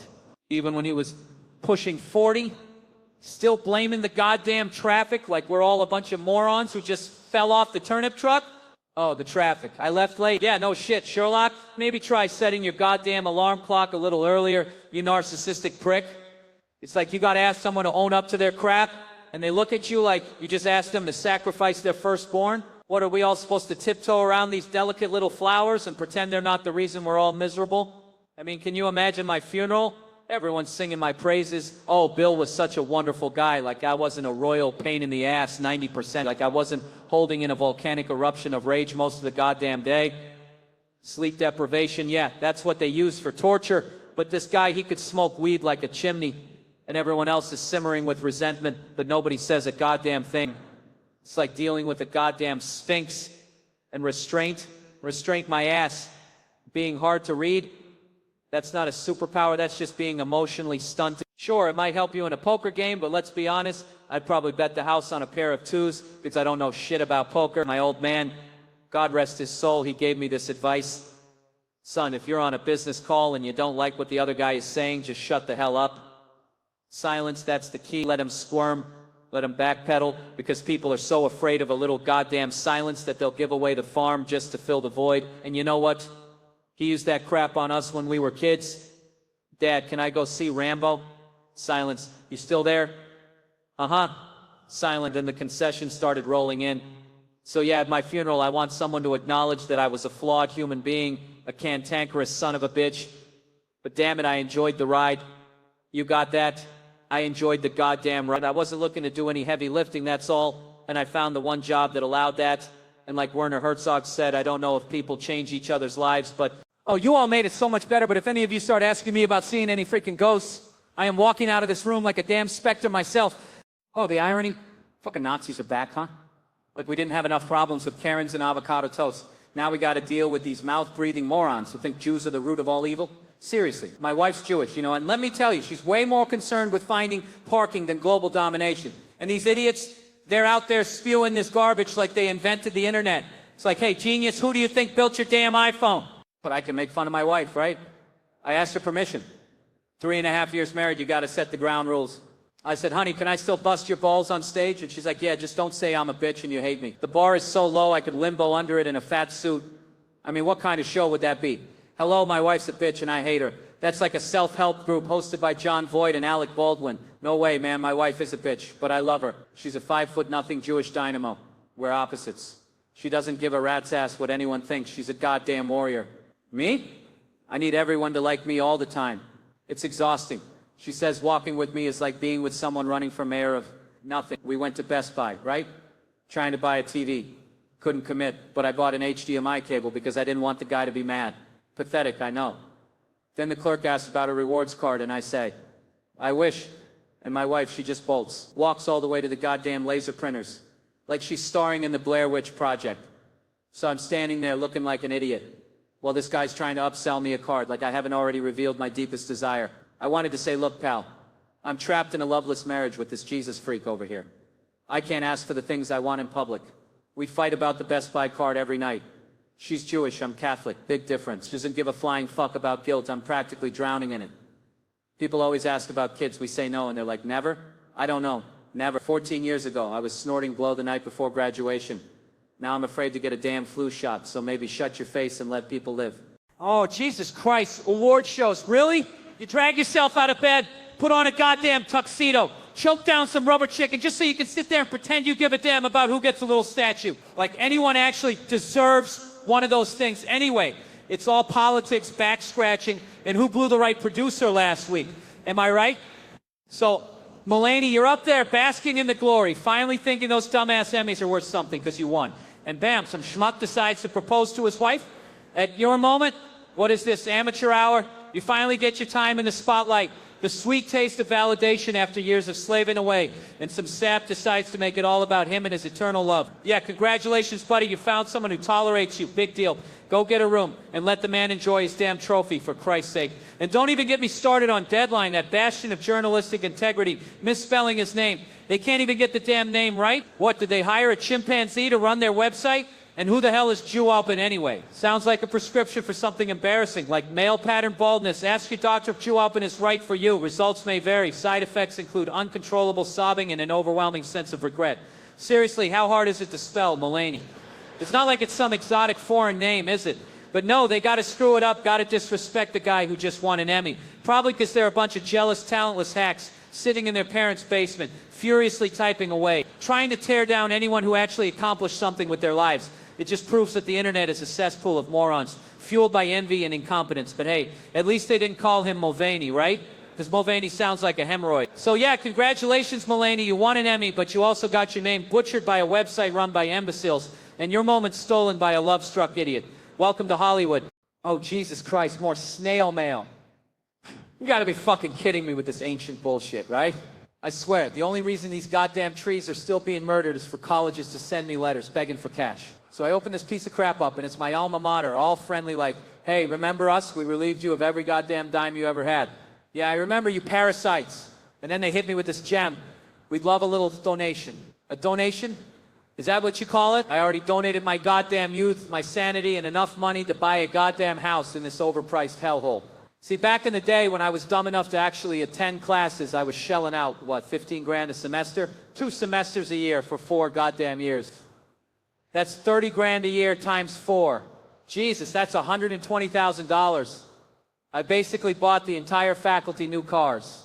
Even when he was pushing 40, still blaming the goddamn traffic like we're all a bunch of morons who just fell off the turnip truck. Oh, the traffic. I left late. Yeah, no shit, Sherlock. Maybe try setting your goddamn alarm clock a little earlier, you narcissistic prick. It's like you gotta ask someone to own up to their crap, and they look at you like you just asked them to sacrifice their firstborn. What, are we all supposed to tiptoe around these delicate little flowers and pretend they're not the reason we're all miserable? I mean, can you imagine my funeral? Everyone's singing my praises. Oh, Bill was such a wonderful guy. Like I wasn't a royal pain in the ass 90%. Like I wasn't holding in a volcanic eruption of rage most of the goddamn day. Sleep deprivation, yeah, that's what they use for torture. But this guy, he could smoke weed like a chimney. And everyone else is simmering with resentment, but nobody says a goddamn thing. It's like dealing with a goddamn sphinx. And restraint my ass. Being hard to read, that's not a superpower, that's just being emotionally stunted. Sure, it might help you in a poker game, but let's be honest, I'd probably bet the house on a pair of twos, because I don't know shit about poker. My old man, God rest his soul, he gave me this advice. Son, if you're on a business call and you don't like what the other guy is saying, just shut the hell up. Silence, that's the key. Let him squirm. let them backpedal, because people are so afraid of a little goddamn silence that they'll give away the farm just to fill the void. And you know what? He used that crap on us when we were kids. Dad, can I go see Rambo? Silence. You still there? Uh-huh. Silent. And the concession started rolling in. So yeah, at my funeral, I want someone to acknowledge that I was a flawed human being, a cantankerous son of a bitch. But damn it, I enjoyed the ride. You got that? I enjoyed the goddamn ride. I wasn't looking to do any heavy lifting, that's all. And I found the one job that allowed that. And like Werner Herzog said, I don't know if people change each other's lives, but... Oh, you all made it so much better, but if any of you start asking me about seeing any freaking ghosts, I am walking out of this room like a damn specter myself. Oh, the irony? Fucking Nazis are back, huh? Like we didn't have enough problems with Karens and avocado toast. Now we gotta deal with these mouth-breathing morons who think Jews are the root of all evil. Seriously, my wife's Jewish, you know, and let me tell you, she's way more concerned with finding parking than global domination. And these idiots, they're out there spewing this garbage like they invented the internet. It's like, hey, genius, who do you think built your damn iPhone? But I can make fun of my wife, right? I asked her permission. 3.5 years married, you gotta set the ground rules. I said, honey, can I still bust your balls on stage? And she's like, yeah, just don't say I'm a bitch and you hate me. The bar is so low I could limbo under it in a fat suit. I mean, what kind of show would that be? Hello, my wife's a bitch and I hate her. That's like a self-help group hosted by John Voight and Alec Baldwin. No way, man, my wife is a bitch, but I love her. She's a 5'0" Jewish dynamo. We're opposites. She doesn't give a rat's ass what anyone thinks. She's a goddamn warrior. Me? I need everyone to like me all the time. It's exhausting. She says walking with me is like being with someone running for mayor of nothing. We went to Best Buy, right? Trying to buy a TV. Couldn't commit, but I bought an HDMI cable because I didn't want the guy to be mad. Pathetic, I know. Then the clerk asks about a rewards card and I say, I wish. And my wife, she just bolts. Walks all the way to the goddamn laser printers. Like she's starring in the Blair Witch Project. So I'm standing there looking like an idiot. While this guy's trying to upsell me a card like I haven't already revealed my deepest desire. I wanted to say, look, pal, I'm trapped in a loveless marriage with this Jesus freak over here. I can't ask for the things I want in public. We fight about the Best Buy card every night. She's Jewish, I'm Catholic. Big difference. Doesn't give a flying fuck about guilt. I'm practically drowning in it. People always ask about kids. We say no, and they're like, never? I don't know. Never. 14 years ago, I was snorting blow the night before graduation. Now I'm afraid to get a damn flu shot, so maybe shut your face and let people live. Oh, Jesus Christ. Award shows. Really? You drag yourself out of bed, put on a goddamn tuxedo, choke down some rubber chicken just so you can sit there and pretend you give a damn about who gets a little statue. Like anyone actually deserves one of those things anyway. It's all politics, back scratching, and who blew the right producer last week. Am I right? So, Mulaney, you're up there basking in the glory, finally thinking those dumbass Emmys are worth something because you won. And bam, some schmuck decides to propose to his wife. At your moment, what is this, amateur hour? You finally get your time in the spotlight. The sweet taste of validation after years of slaving away. And some sap decides to make it all about him and his eternal love. Yeah, congratulations, buddy. You found someone who tolerates you. Big deal. Go get a room and let the man enjoy his damn trophy, for Christ's sake. And don't even get me started on Deadline, that bastion of journalistic integrity, misspelling his name. They can't even get the damn name right. What, did they hire a chimpanzee to run their website? And who the hell is Jew Alpin anyway? Sounds like a prescription for something embarrassing, like male pattern baldness. Ask your doctor if Jew Alpin is right for you. Results may vary. Side effects include uncontrollable sobbing and an overwhelming sense of regret. Seriously, how hard is it to spell Mulaney? It's not like it's some exotic foreign name, is it? But no, they gotta screw it up, gotta disrespect the guy who just won an Emmy. Probably because they're a bunch of jealous, talentless hacks sitting in their parents' basement, furiously typing away, trying to tear down anyone who actually accomplished something with their lives. It just proves that the internet is a cesspool of morons, fueled by envy and incompetence. But hey, at least they didn't call him Mulvaney, right? Because Mulvaney sounds like a hemorrhoid. So yeah, congratulations, Mulaney. You won an Emmy, but you also got your name butchered by a website run by imbeciles, and your moment stolen by a love-struck idiot. Welcome to Hollywood. Oh, Jesus Christ, more snail mail. You gotta be fucking kidding me with this ancient bullshit, right? I swear, the only reason these goddamn trees are still being murdered is for colleges to send me letters begging for cash. So I open this piece of crap up, and it's my alma mater, all friendly like, hey, remember us? We relieved you of every goddamn dime you ever had. Yeah, I remember you parasites. And then they hit me with this gem. We'd love a little donation. A donation? Is that what you call it? I already donated my goddamn youth, my sanity, and enough money to buy a goddamn house in this overpriced hellhole. See, back in the day when I was dumb enough to actually attend classes, I was shelling out, what, 15 grand a semester? 2 semesters a year for 4 goddamn years. That's 30 grand a year times 4. Jesus, that's $120,000. I basically bought the entire faculty new cars.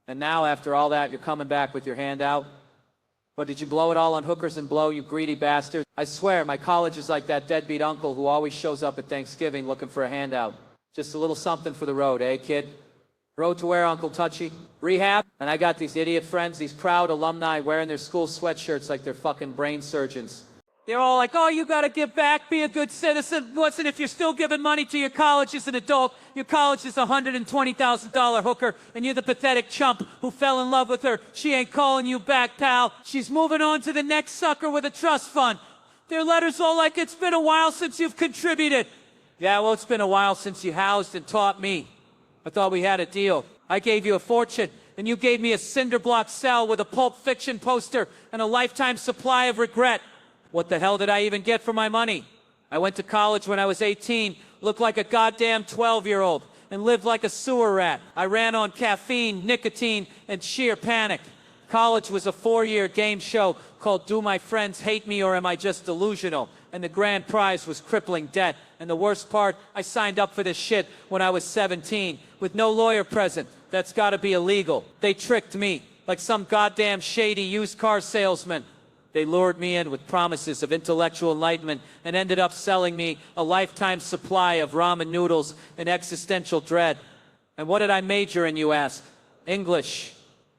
And now, after all that, you're coming back with your hand out. But did you blow it all on hookers and blow, you greedy bastard? I swear, my college is like that deadbeat uncle who always shows up at Thanksgiving looking for a handout. Just a little something for the road, eh, kid? Road to where, Uncle Touchy? Rehab? And I got these idiot friends, these proud alumni wearing their school sweatshirts like they're fucking brain surgeons. They're all like, oh, you gotta give back, be a good citizen. Listen, if you're still giving money to your college as an adult, your college is a $120,000 hooker, and you're the pathetic chump who fell in love with her. She ain't calling you back, pal. She's moving on to the next sucker with a trust fund. Their letters all like, it's been a while since you've contributed. Yeah, well, it's been a while since you housed and taught me. I thought we had a deal. I gave you a fortune, and you gave me a cinder block cell with a Pulp Fiction poster and a lifetime supply of regret. What the hell did I even get for my money? I went to college when I was 18, looked like a goddamn 12-year-old, and lived like a sewer rat. I ran on caffeine, nicotine, and sheer panic. College was a 4-year game show called Do My Friends Hate Me or Am I Just Delusional? And the grand prize was crippling debt. And the worst part, I signed up for this shit when I was 17, with no lawyer present. That's gotta be illegal. They tricked me, like some goddamn shady used car salesman. They lured me in with promises of intellectual enlightenment and ended up selling me a lifetime supply of ramen noodles and existential dread. And what did I major in, you ask? English.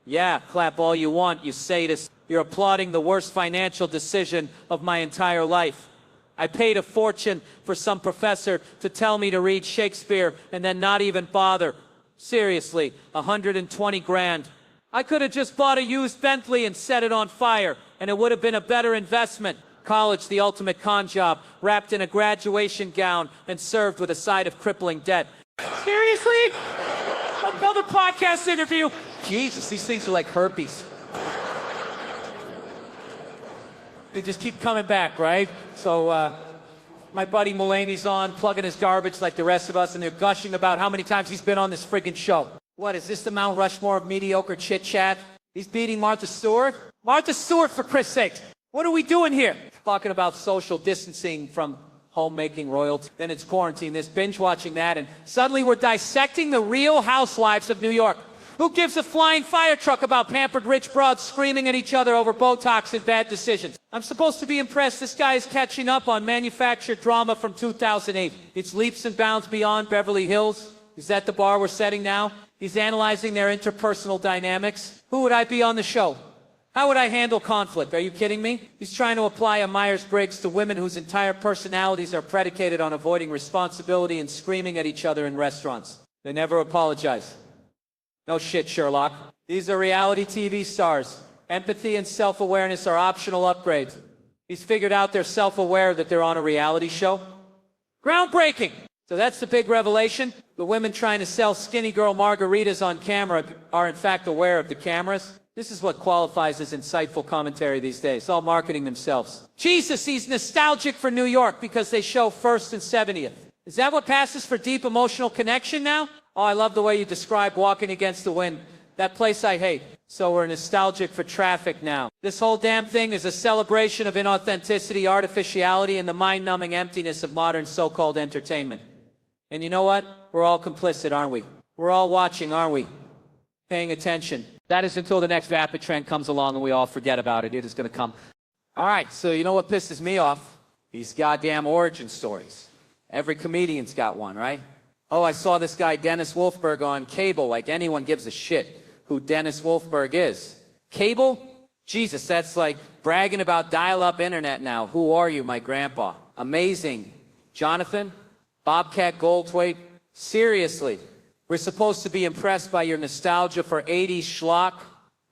Yeah, clap all you want, you sadist. You're applauding the worst financial decision of my entire life. I paid a fortune for some professor to tell me to read Shakespeare and then not even bother. Seriously, 120 grand. I could have just bought a used Bentley and set it on fire, and it would have been a better investment. College, the ultimate con job, wrapped in a graduation gown and served with a side of crippling debt. Seriously? Another podcast interview? Jesus, these things are like herpes. They just keep coming back, right? So, my buddy Mulaney's on, plugging his garbage like the rest of us, and they're gushing about how many times he's been on this friggin' show. What, is this the Mount Rushmore of mediocre chit-chat? He's beating Martha Stewart? Martha Stewart, for Christ's sake! What are we doing here? Talking about social distancing from homemaking royalty. Then it's quarantine, this binge-watching that, and suddenly we're dissecting the Real Housewives of New York. Who gives a flying fire truck about pampered rich broads screaming at each other over Botox and bad decisions? I'm supposed to be impressed this guy is catching up on manufactured drama from 2008. It's leaps and bounds beyond Beverly Hills. Is that the bar we're setting now? He's analyzing their interpersonal dynamics. Who would I be on the show? How would I handle conflict? Are you kidding me? He's trying to apply a Myers-Briggs to women whose entire personalities are predicated on avoiding responsibility and screaming at each other in restaurants. They never apologize. No shit, Sherlock. These are reality TV stars. Empathy and self-awareness are optional upgrades. He's figured out they're self-aware that they're on a reality show. Groundbreaking! So that's the big revelation. The women trying to sell skinny girl margaritas on camera are in fact aware of the cameras. This is what qualifies as insightful commentary these days. It's all marketing themselves. Jesus, he's nostalgic for New York because they show First and 70th. Is that what passes for deep emotional connection now? Oh, I love the way you describe Walking Against the Wind. That place I hate. So we're nostalgic for Traffic now. This whole damn thing is a celebration of inauthenticity, artificiality, and the mind-numbing emptiness of modern so-called entertainment. And you know what? We're all complicit, aren't we? We're all watching, aren't we? Paying attention. That is until the next vapid trend comes along and we all forget about it. It is going to come. All right, so you know what pisses me off? These goddamn origin stories. Every comedian's got one, right? Oh, I saw this guy Dennis Wolfberg on cable, like anyone gives a shit who Dennis Wolfberg is. Cable? Jesus, that's like bragging about dial-up internet now. Who are you, my grandpa? Amazing. Jonathan? Bobcat Goldthwait? Seriously. We're supposed to be impressed by your nostalgia for 80s schlock?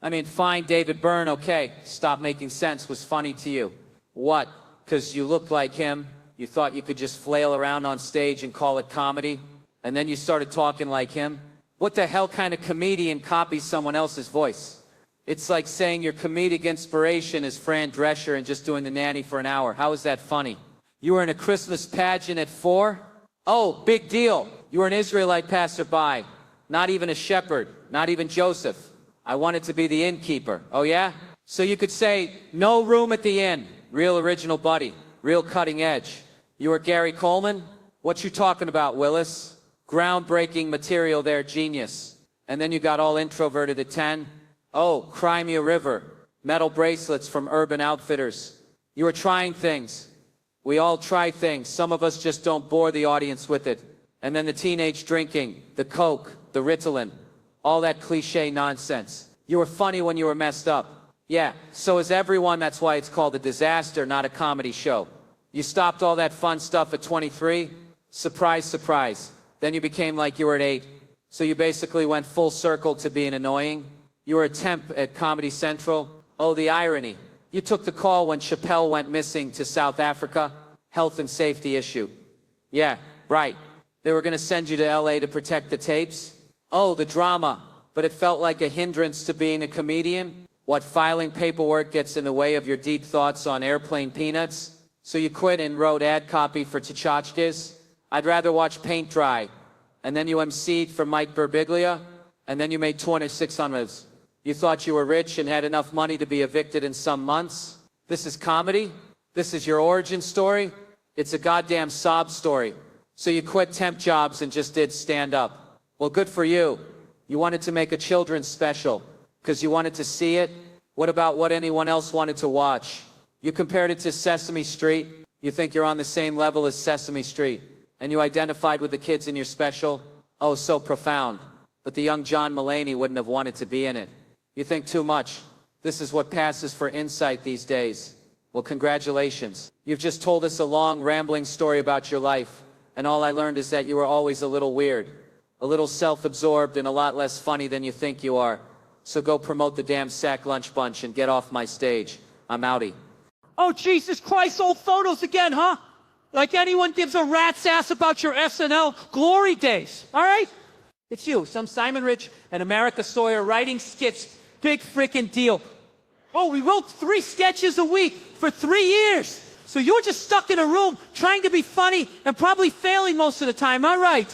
I mean, fine, David Byrne, okay. Stop Making Sense was funny to you. What? Because you looked like him? You thought you could just flail around on stage and call it comedy? And then you started talking like him? What the hell kind of comedian copies someone else's voice? It's like saying your comedic inspiration is Fran Drescher and just doing the nanny for an hour. How is that funny? You were in a Christmas pageant at 4? Oh, big deal. You were an Israelite passerby, not even a shepherd, not even Joseph. I wanted to be the innkeeper. Oh yeah? So you could say, no room at the inn. Real original buddy. Real cutting edge. You were Gary Coleman? What you talking about, Willis? Groundbreaking material there, genius. And then you got all introverted at 10. Oh, Cry Me a River. Metal bracelets from Urban Outfitters. You were trying things. We all try things. Some of us just don't bore the audience with it. And then the teenage drinking, the coke, the Ritalin, all that cliche nonsense. You were funny when you were messed up. Yeah, so is everyone. That's why it's called a disaster, not a comedy show. You stopped all that fun stuff at 23? Surprise, surprise. Then you became like you were at 8. So you basically went full circle to being annoying. You were a temp at Comedy Central. Oh, the irony. You took the call when Chappelle went missing to South Africa. Health and safety issue. Yeah, right. They were going to send you to LA to protect the tapes. Oh, the drama. But it felt like a hindrance to being a comedian. What, filing paperwork gets in the way of your deep thoughts on airplane peanuts? So you quit and wrote ad copy for Tchotchkes? I'd rather watch paint dry. And then you emceed for Mike Birbiglia. And then you made 2600. You thought you were rich and had enough money to be evicted in some months? This is comedy? This is your origin story? It's a goddamn sob story. So you quit temp jobs and just did stand-up. Well, good for you. You wanted to make a children's special. Because you wanted to see it? What about what anyone else wanted to watch? You compared it to Sesame Street. You think you're on the same level as Sesame Street. And you identified with the kids in your special? Oh, so profound. But the young John Mulaney wouldn't have wanted to be in it. You think too much. This is what passes for insight these days. Well, congratulations. You've just told us a long, rambling story about your life. And all I learned is that you were always a little weird. A little self-absorbed and a lot less funny than you think you are. So go promote the damn sack lunch bunch and get off my stage. I'm outie. Oh, Jesus Christ, old photos again, huh? Like anyone gives a rat's ass about your SNL glory days, all right? It's you, some Simon Rich and America Sawyer writing skits. Big frickin' deal. Oh, we wrote 3 sketches a week for 3 years. So you're just stuck in a room trying to be funny and probably failing most of the time, all right?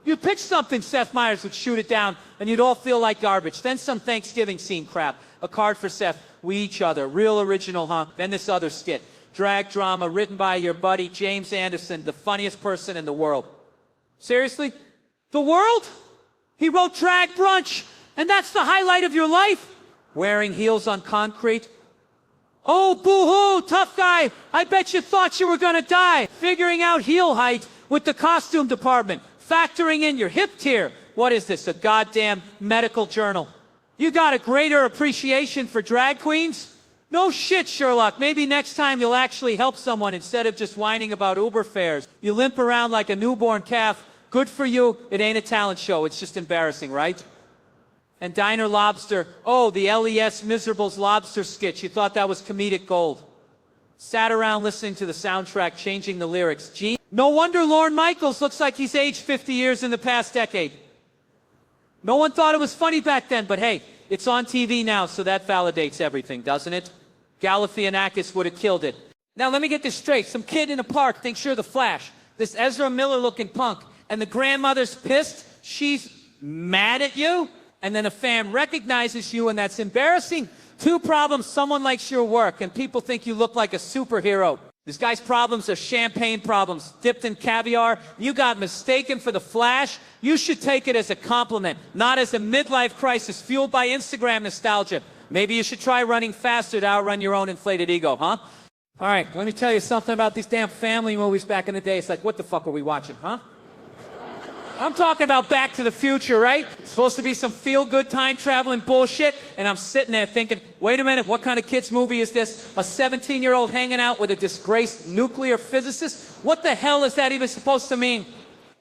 You pitch something, Seth Meyers would shoot it down, and you'd all feel like garbage. Then some Thanksgiving scene crap. A card for Seth, we each other. Real original, huh? Then this other skit. Drag drama written by your buddy James Anderson, the funniest person in the world. Seriously? The world? He wrote Drag Brunch, and that's the highlight of your life? Wearing heels on concrete? Oh, boo-hoo, tough guy. I bet you thought you were gonna die. Figuring out heel height with the costume department. Factoring in your hip tier. What is this, a goddamn medical journal? You got a greater appreciation for drag queens? No shit, Sherlock. Maybe next time you'll actually help someone instead of just whining about Uber fares. You limp around like a newborn calf. Good for you. It ain't a talent show. It's just embarrassing, right? And Diner Lobster. Oh, the LES Miserables lobster skit. You thought that was comedic gold. Sat around listening to the soundtrack, changing the lyrics. Gee, no wonder Lorne Michaels looks like he's aged 50 years in the past decade. No one thought it was funny back then, but hey, it's on TV now, so that validates everything, doesn't it? Galifianakis would have killed it. Now let me get this straight. Some kid in a park thinks you're the Flash. This Ezra Miller-looking punk. And the grandmother's pissed. She's mad at you. And then a fan recognizes you, and that's embarrassing. 2 problems. Someone likes your work, and people think you look like a superhero. This guy's problems are champagne problems, dipped in caviar. You got mistaken for the Flash. You should take it as a compliment, not as a midlife crisis fueled by Instagram nostalgia. Maybe you should try running faster to outrun your own inflated ego, huh? All right, let me tell you something about these damn family movies back in the day. It's like, what the fuck are we watching, huh? I'm talking about Back to the Future, right? It's supposed to be some feel-good time-traveling bullshit, and I'm sitting there thinking, wait a minute, what kind of kid's movie is this? A 17-year-old hanging out with a disgraced nuclear physicist? What the hell is that even supposed to mean?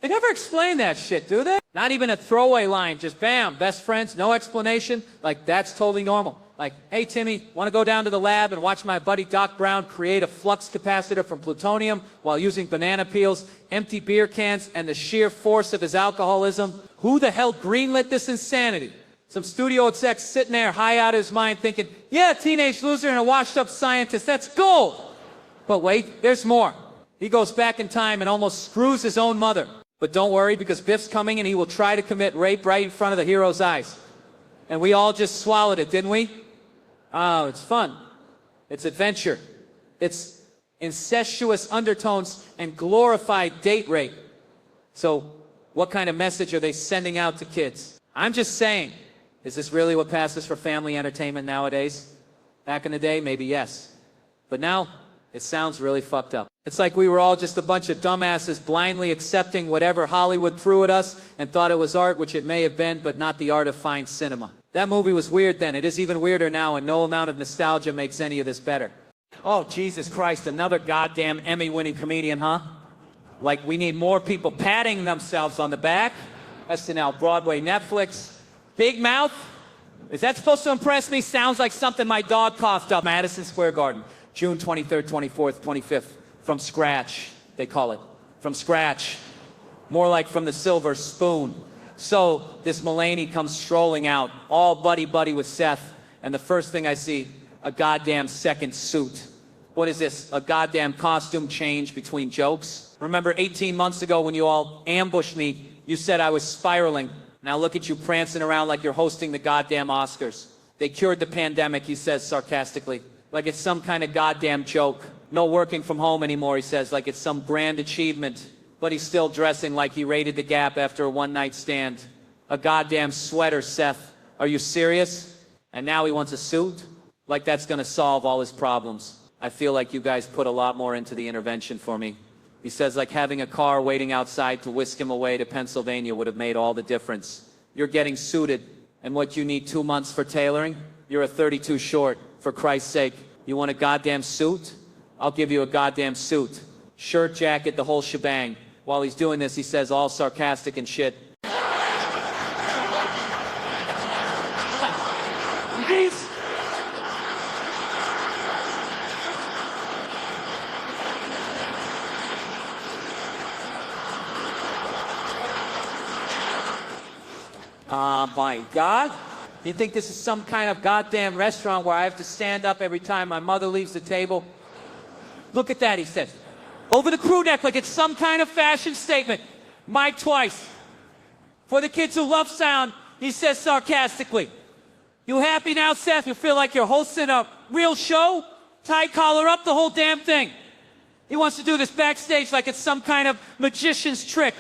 They never explain that shit, do they? Not even a throwaway line, just bam, best friends, no explanation. Like, that's totally normal. Like, hey, Timmy, want to go down to the lab and watch my buddy Doc Brown create a flux capacitor from plutonium while using banana peels, empty beer cans, and the sheer force of his alcoholism? Who the hell greenlit this insanity? Some studio exec sitting there high out of his mind thinking, yeah, teenage loser and a washed-up scientist, that's gold. But wait, there's more. He goes back in time and almost screws his own mother. But don't worry, because Biff's coming and he will try to commit rape right in front of the hero's eyes. And we all just swallowed it, didn't we? Oh, it's fun. It's adventure. It's incestuous undertones and glorified date rape. So what kind of message are they sending out to kids? I'm just saying, is this really what passes for family entertainment nowadays? Back in the day, maybe yes. But now, it sounds really fucked up. It's like we were all just a bunch of dumbasses blindly accepting whatever Hollywood threw at us and thought it was art, which it may have been, but not the art of fine cinema. That movie was weird then. It is even weirder now, and no amount of nostalgia makes any of this better. Oh, Jesus Christ, another goddamn Emmy-winning comedian, huh? Like, we need more people patting themselves on the back. SNL, Broadway, Netflix. Big Mouth? Is that supposed to impress me? Sounds like something my dog coughed up. Madison Square Garden, June 23rd, 24th, 25th. From scratch, they call it. From scratch. More like from the silver spoon. So this Mulaney comes strolling out, all buddy-buddy with Seth, and the first thing I see, a goddamn second suit. What is this, a goddamn costume change between jokes? Remember 18 months ago when you all ambushed me, you said I was spiraling. Now look at you prancing around like you're hosting the goddamn Oscars. They cured the pandemic, he says sarcastically. Like it's some kind of goddamn joke. No working from home anymore, he says, like it's some grand achievement. But he's still dressing like he raided the Gap after a one-night stand. A goddamn sweater, Seth. Are you serious? And now he wants a suit? Like that's gonna solve all his problems. I feel like you guys put a lot more into the intervention for me. He says like having a car waiting outside to whisk him away to Pennsylvania would have made all the difference. You're getting suited, and what you need 2 months for tailoring? You're a 32 short, for Christ's sake. You want a goddamn suit? I'll give you a goddamn suit. Shirt, jacket, the whole shebang. While he's doing this, he says all sarcastic and shit. Please. Oh my God. You think this is some kind of goddamn restaurant where I have to stand up every time my mother leaves the table? Look at that, he says. Over the crew neck like it's some kind of fashion statement. Mike twice. For the kids who love sound, he says sarcastically. You happy now, Seth? You feel like you're hosting a real show? Tie collar up, the whole damn thing. He wants to do this backstage like it's some kind of magician's trick.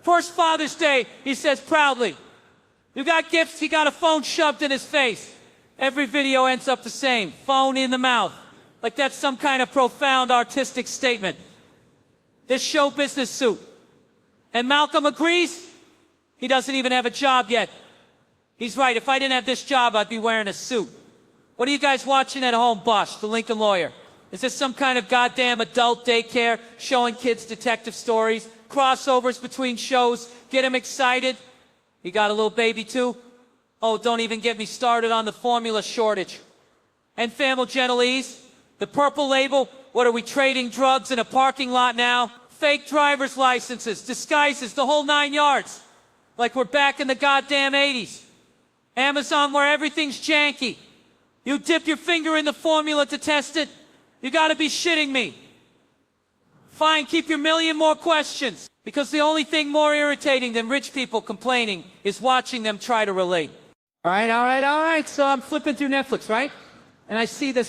First Father's Day, he says proudly. You got gifts, he got a phone shoved in his face. Every video ends up the same. Phone in the mouth. Like that's some kind of profound artistic statement. This show business suit. And Malcolm agrees. He doesn't even have a job yet. He's right. If I didn't have this job, I'd be wearing a suit. What are you guys watching at home, Bosch, the Lincoln Lawyer? Is this some kind of goddamn adult daycare showing kids detective stories? Crossovers between shows? Get them excited? You got a little baby too? Oh, don't even get me started on the formula shortage. And Famigentalese, the purple label. What are we trading drugs in a parking lot now? Fake driver's licenses, disguises, the whole 9 yards. Like we're back in the goddamn 80s. Amazon where everything's janky. You dip your finger in the formula to test it? You gotta be shitting me. Fine, keep your million more questions. Because the only thing more irritating than rich people complaining is watching them try to relate. All right. So I'm flipping through Netflix, right? And I see this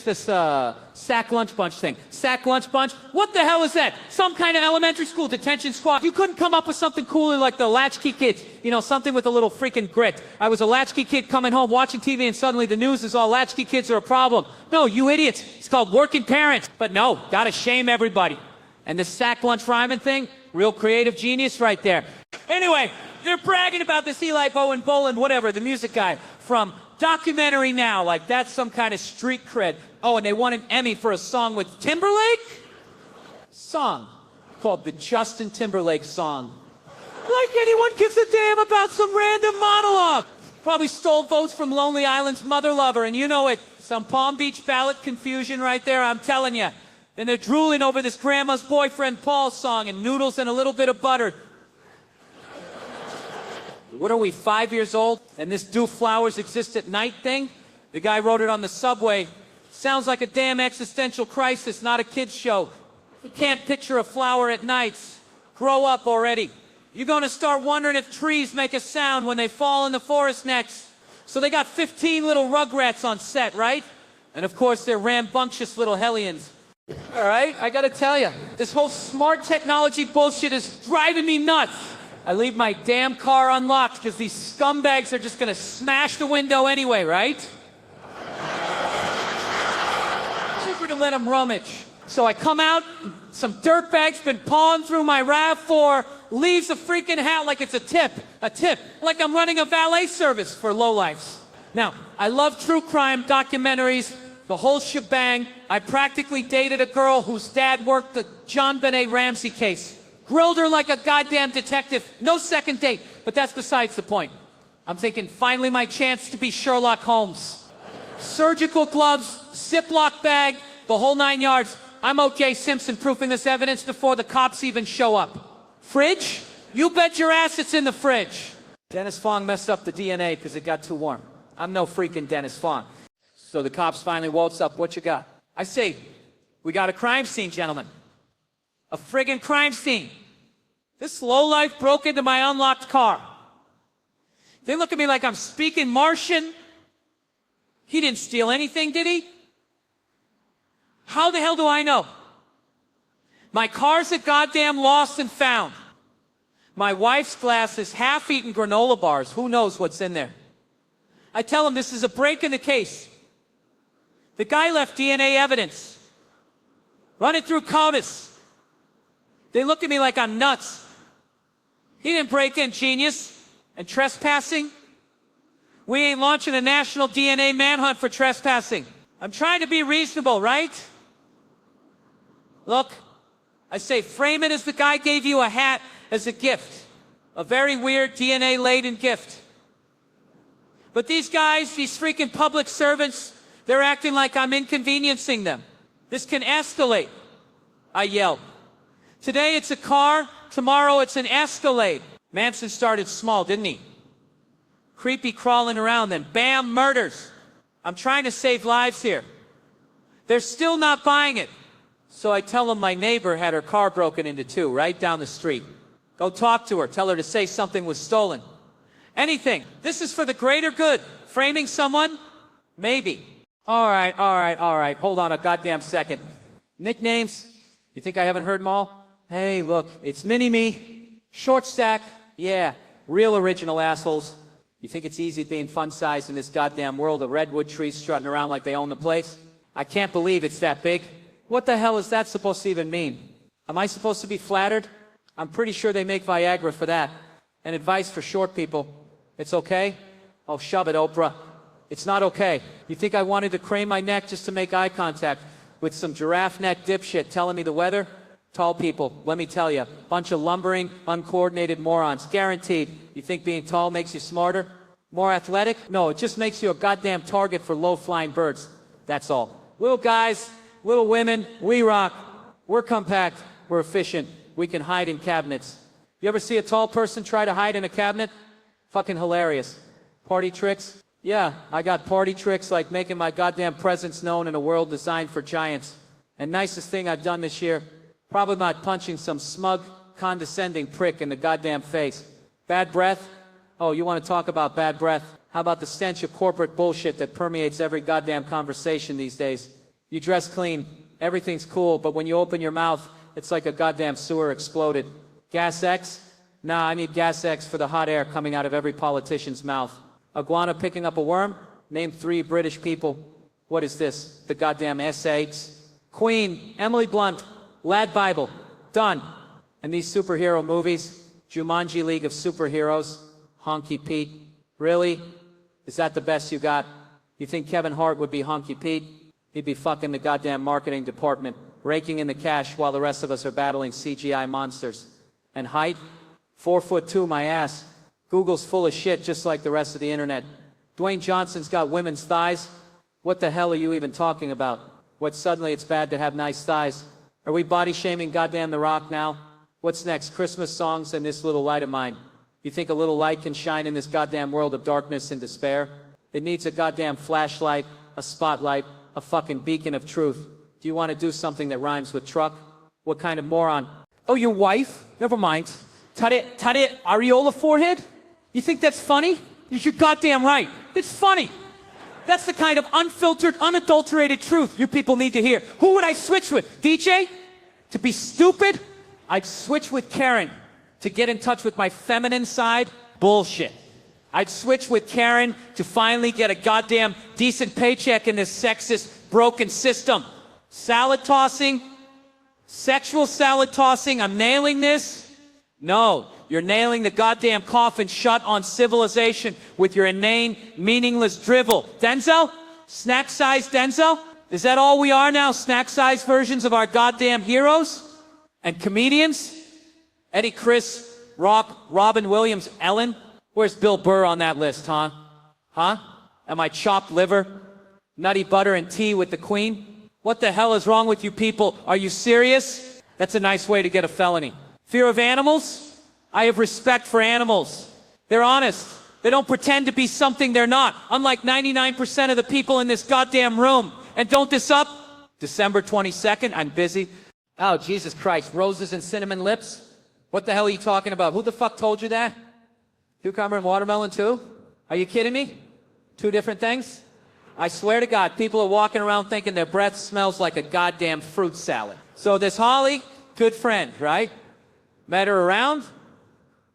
sack lunch bunch thing. Sack lunch bunch? What the hell is that? Some kind of elementary school detention squad. You couldn't come up with something cooler like the latchkey kids. You know, something with a little freaking grit. I was a latchkey kid coming home watching TV and suddenly the news is all latchkey kids are a problem. No, you idiots. It's called working parents. But no, gotta shame everybody. And the sack lunch rhyming thing, real creative genius right there. Anyway, they're bragging about this Eli Bowen Boland, whatever, the music guy from Documentary Now, like that's some kind of street cred. Oh, and they won an Emmy for a song with Timberlake? Song called the Justin Timberlake song. Like anyone gives a damn about some random monologue. Probably stole votes from Lonely Island's Mother Lover, and you know it. Some Palm Beach ballot confusion right there, I'm telling you. Then they're drooling over this Grandma's Boyfriend Paul song and noodles and a little bit of butter. What are we, 5 years old? And this Do Flowers Exist at Night thing? The guy wrote it on the subway. Sounds like a damn existential crisis, not a kid's show. You can't picture a flower at nights. Grow up already. You're gonna start wondering if trees make a sound when they fall in the forest next. So they got 15 little rugrats on set, right? And of course, they're rambunctious little hellions. All right, I gotta tell you, this whole smart technology bullshit is driving me nuts. I leave my damn car unlocked because these scumbags are just gonna smash the window anyway, right? Cheaper to let them rummage. So I come out, some dirtbag's been pawing through my RAV4, leaves a freaking hat like it's a tip, like I'm running a valet service for lowlifes. Now, I love true crime documentaries, the whole shebang. I practically dated a girl whose dad worked the John Benet Ramsey case. Grilled her like a goddamn detective. No second date, but that's besides the point. I'm thinking finally my chance to be Sherlock Holmes. Surgical gloves, Ziploc bag, the whole 9 yards. I'm O.J. Simpson proofing this evidence before the cops even show up. Fridge? You bet your ass it's in the fridge. Dennis Fong messed up the DNA because it got too warm. I'm no freaking Dennis Fong. So the cops finally waltz up. What you got? I say, we got a crime scene, gentlemen. A friggin' crime scene. This lowlife broke into my unlocked car. They look at me like I'm speaking Martian. He didn't steal anything, did he? How the hell do I know? My car's a goddamn lost and found. My wife's glass is half-eaten granola bars. Who knows what's in there? I tell him this is a break in the case. The guy left DNA evidence. Run it through COMEDY. They look at me like I'm nuts. He didn't break in, genius. And trespassing? We ain't launching a national DNA manhunt for trespassing. I'm trying to be reasonable, right? Look, I say frame it as the guy gave you a hat as a gift. A very weird DNA-laden gift. But these guys, these freaking public servants, they're acting like I'm inconveniencing them. This can escalate, I yell. Today it's a car, tomorrow it's an Escalade. Manson started small, didn't he? Creepy crawling around, then bam, murders. I'm trying to save lives here. They're still not buying it. So I tell them my neighbor had her car broken into two right down the street. Go talk to her, tell her to say something was stolen. Anything. This is for the greater good. Framing someone? Maybe. All right. Hold on a goddamn second. Nicknames? You think I haven't heard them all? Hey, look, it's Mini-Me. Short Stack. Yeah, real original assholes. You think it's easy being fun-sized in this goddamn world of redwood trees strutting around like they own the place? I can't believe it's that big. What the hell is that supposed to even mean? Am I supposed to be flattered? I'm pretty sure they make Viagra for that. And advice for short people. It's okay? Oh, shove it, Oprah. It's not okay. You think I wanted to crane my neck just to make eye contact with some giraffe neck dipshit telling me the weather? Tall people, let me tell you, bunch of lumbering, uncoordinated morons, guaranteed. You think being tall makes you smarter? More athletic? No, it just makes you a goddamn target for low-flying birds. That's all. Little guys, little women, we rock. We're compact, we're efficient, we can hide in cabinets. You ever see a tall person try to hide in a cabinet? Fucking hilarious. Party tricks? Yeah, I got party tricks like making my goddamn presence known in a world designed for giants. And nicest thing I've done this year, probably not punching some smug, condescending prick in the goddamn face. Bad breath? Oh, you want to talk about bad breath? How about the stench of corporate bullshit that permeates every goddamn conversation these days? You dress clean, everything's cool, but when you open your mouth, it's like a goddamn sewer exploded. Gas X? Nah, I need Gas X for the hot air coming out of every politician's mouth. Iguana picking up a worm? Name 3 British people. What is this? The goddamn S8s? Queen, Emily Blunt, Lad Bible. Done. And these superhero movies? Jumanji League of Superheroes? Honky Pete? Really? Is that the best you got? You think Kevin Hart would be Honky Pete? He'd be fucking the goddamn marketing department, raking in the cash while the rest of us are battling CGI monsters. And height? 4'2", my ass. Google's full of shit just like the rest of the internet. Dwayne Johnson's got women's thighs? What the hell are you even talking about? What, suddenly it's bad to have nice thighs? Are we body shaming goddamn The Rock now? What's next? Christmas songs and this little light of mine. You think a little light can shine in this goddamn world of darkness and despair? It needs a goddamn flashlight, a spotlight, a fucking beacon of truth. Do you want to do something that rhymes with truck? What kind of moron? Oh, your wife? Never mind. tare areola forehead? You think that's funny? You're goddamn right. It's funny. That's the kind of unfiltered, unadulterated truth you people need to hear. Who would I switch with? DJ? To be stupid? I'd switch with Karen. To get in touch with my feminine side? Bullshit. I'd switch with Karen to finally get a goddamn decent paycheck in this sexist, broken system. Salad tossing? Sexual salad tossing? I'm nailing this? No, you're nailing the goddamn coffin shut on civilization with your inane, meaningless drivel. Denzel? Snack-sized Denzel? Is that all we are now? Snack-sized versions of our goddamn heroes? And comedians? Eddie, Chris, Rock, Robin Williams, Ellen? Where's Bill Burr on that list, huh? Huh? Am I chopped liver? Nutty butter and tea with the Queen? What the hell is wrong with you people? Are you serious? That's a nice way to get a felony. Fear of animals? I have respect for animals. They're honest. They don't pretend to be something they're not, unlike 99% of the people in this goddamn room. And don't this up? December 22nd, I'm busy. Oh, Jesus Christ, roses and cinnamon lips? What the hell are you talking about? Who the fuck told you that? Cucumber and watermelon too? Are you kidding me? Two different things? I swear to God, people are walking around thinking their breath smells like a goddamn fruit salad. So this Holly, good friend, right? Met her around?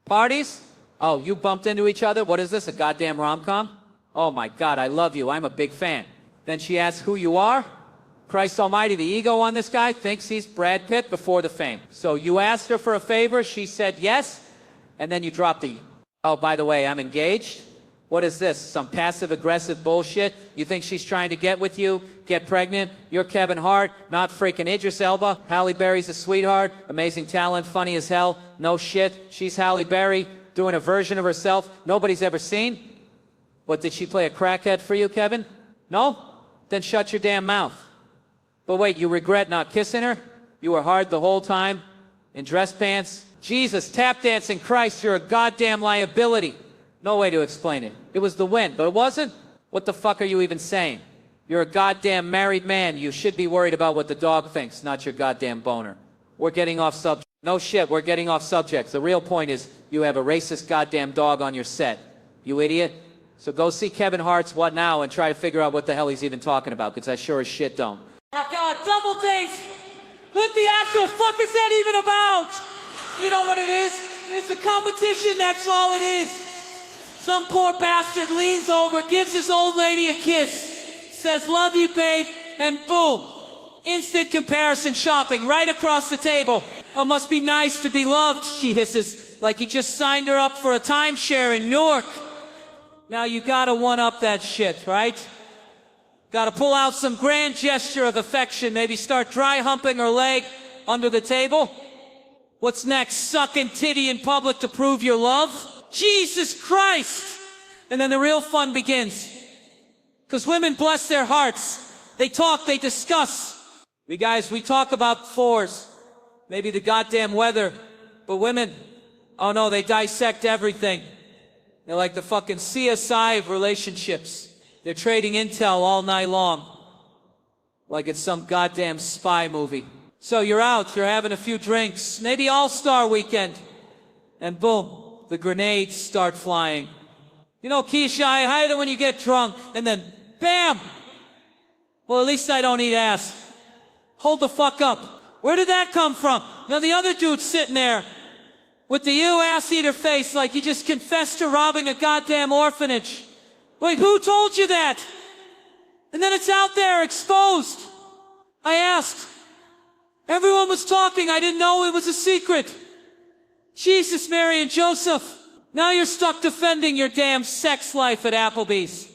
Parties? Oh, you bumped into each other? What is this, a goddamn rom-com? Oh my God, I love you, I'm a big fan. Then she asks who you are? Christ almighty, the ego on this guy thinks he's Brad Pitt before the fame. So you asked her for a favor, she said yes, and then you dropped the, oh, by the way, I'm engaged? What is this, some passive-aggressive bullshit? You think she's trying to get with you, get pregnant? You're Kevin Hart, not freaking Idris Elba. Halle Berry's a sweetheart, amazing talent, funny as hell. No shit, she's Halle Berry, doing a version of herself nobody's ever seen. What, did she play a crackhead for you, Kevin? No? Then shut your damn mouth. But wait, you regret not kissing her? You were hard the whole time? In dress pants? Jesus, tap dancing Christ, you're a goddamn liability. No way to explain it. It was the wind, but it wasn't? What the fuck are you even saying? You're a goddamn married man. You should be worried about what the dog thinks, not your goddamn boner. We're getting off subject. No shit, we're getting off subject. The real point is you have a racist goddamn dog on your set. You idiot. So go see Kevin Hart's What Now and try to figure out what the hell he's even talking about, because I sure as shit don't. Oh God, double dates! What the actual fuck is that even about? You know what it is? It's a competition, that's all it is. Some poor bastard leans over, gives his old lady a kiss, says, love you, babe, and boom. Instant comparison shopping right across the table. Oh, must be nice to be loved, she hisses, like he just signed her up for a timeshare in Newark. Now you gotta one-up that shit, right? Gotta pull out some grand gesture of affection, maybe start dry humping her leg under the table. What's next? Sucking titty in public to prove your love? Jesus Christ! And then the real fun begins. Because women bless their hearts. They talk, they discuss. We talk about fours. Maybe the goddamn weather. But women, oh no, they dissect everything. They're like the fucking CSI of relationships. They're trading intel all night long. Like it's some goddamn spy movie. So you're out, you're having a few drinks, maybe All-Star Weekend. And boom. The grenades start flying. You know, Keisha, I hate it when you get drunk, and then, bam! Well, at least I don't eat ass. Hold the fuck up. Where did that come from? Now the other dude's sitting there with the you ass-eater face like you just confessed to robbing a goddamn orphanage. Wait, who told you that? And then it's out there, exposed. I asked. Everyone was talking, I didn't know it was a secret. Jesus, Mary, and Joseph. Now you're stuck defending your damn sex life at Applebee's.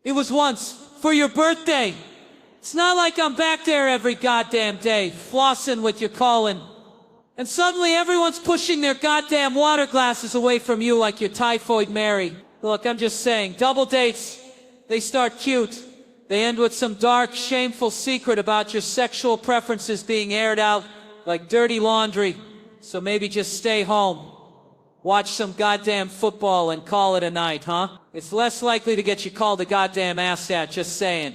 It was once, for your birthday. It's not like I'm back there every goddamn day, flossing with your Colin. And suddenly everyone's pushing their goddamn water glasses away from you like you're Typhoid Mary. Look, I'm just saying, double dates, they start cute. They end with some dark, shameful secret about your sexual preferences being aired out like dirty laundry. So maybe just stay home, watch some goddamn football and call it a night, huh? It's less likely to get you called a goddamn ass at, just saying.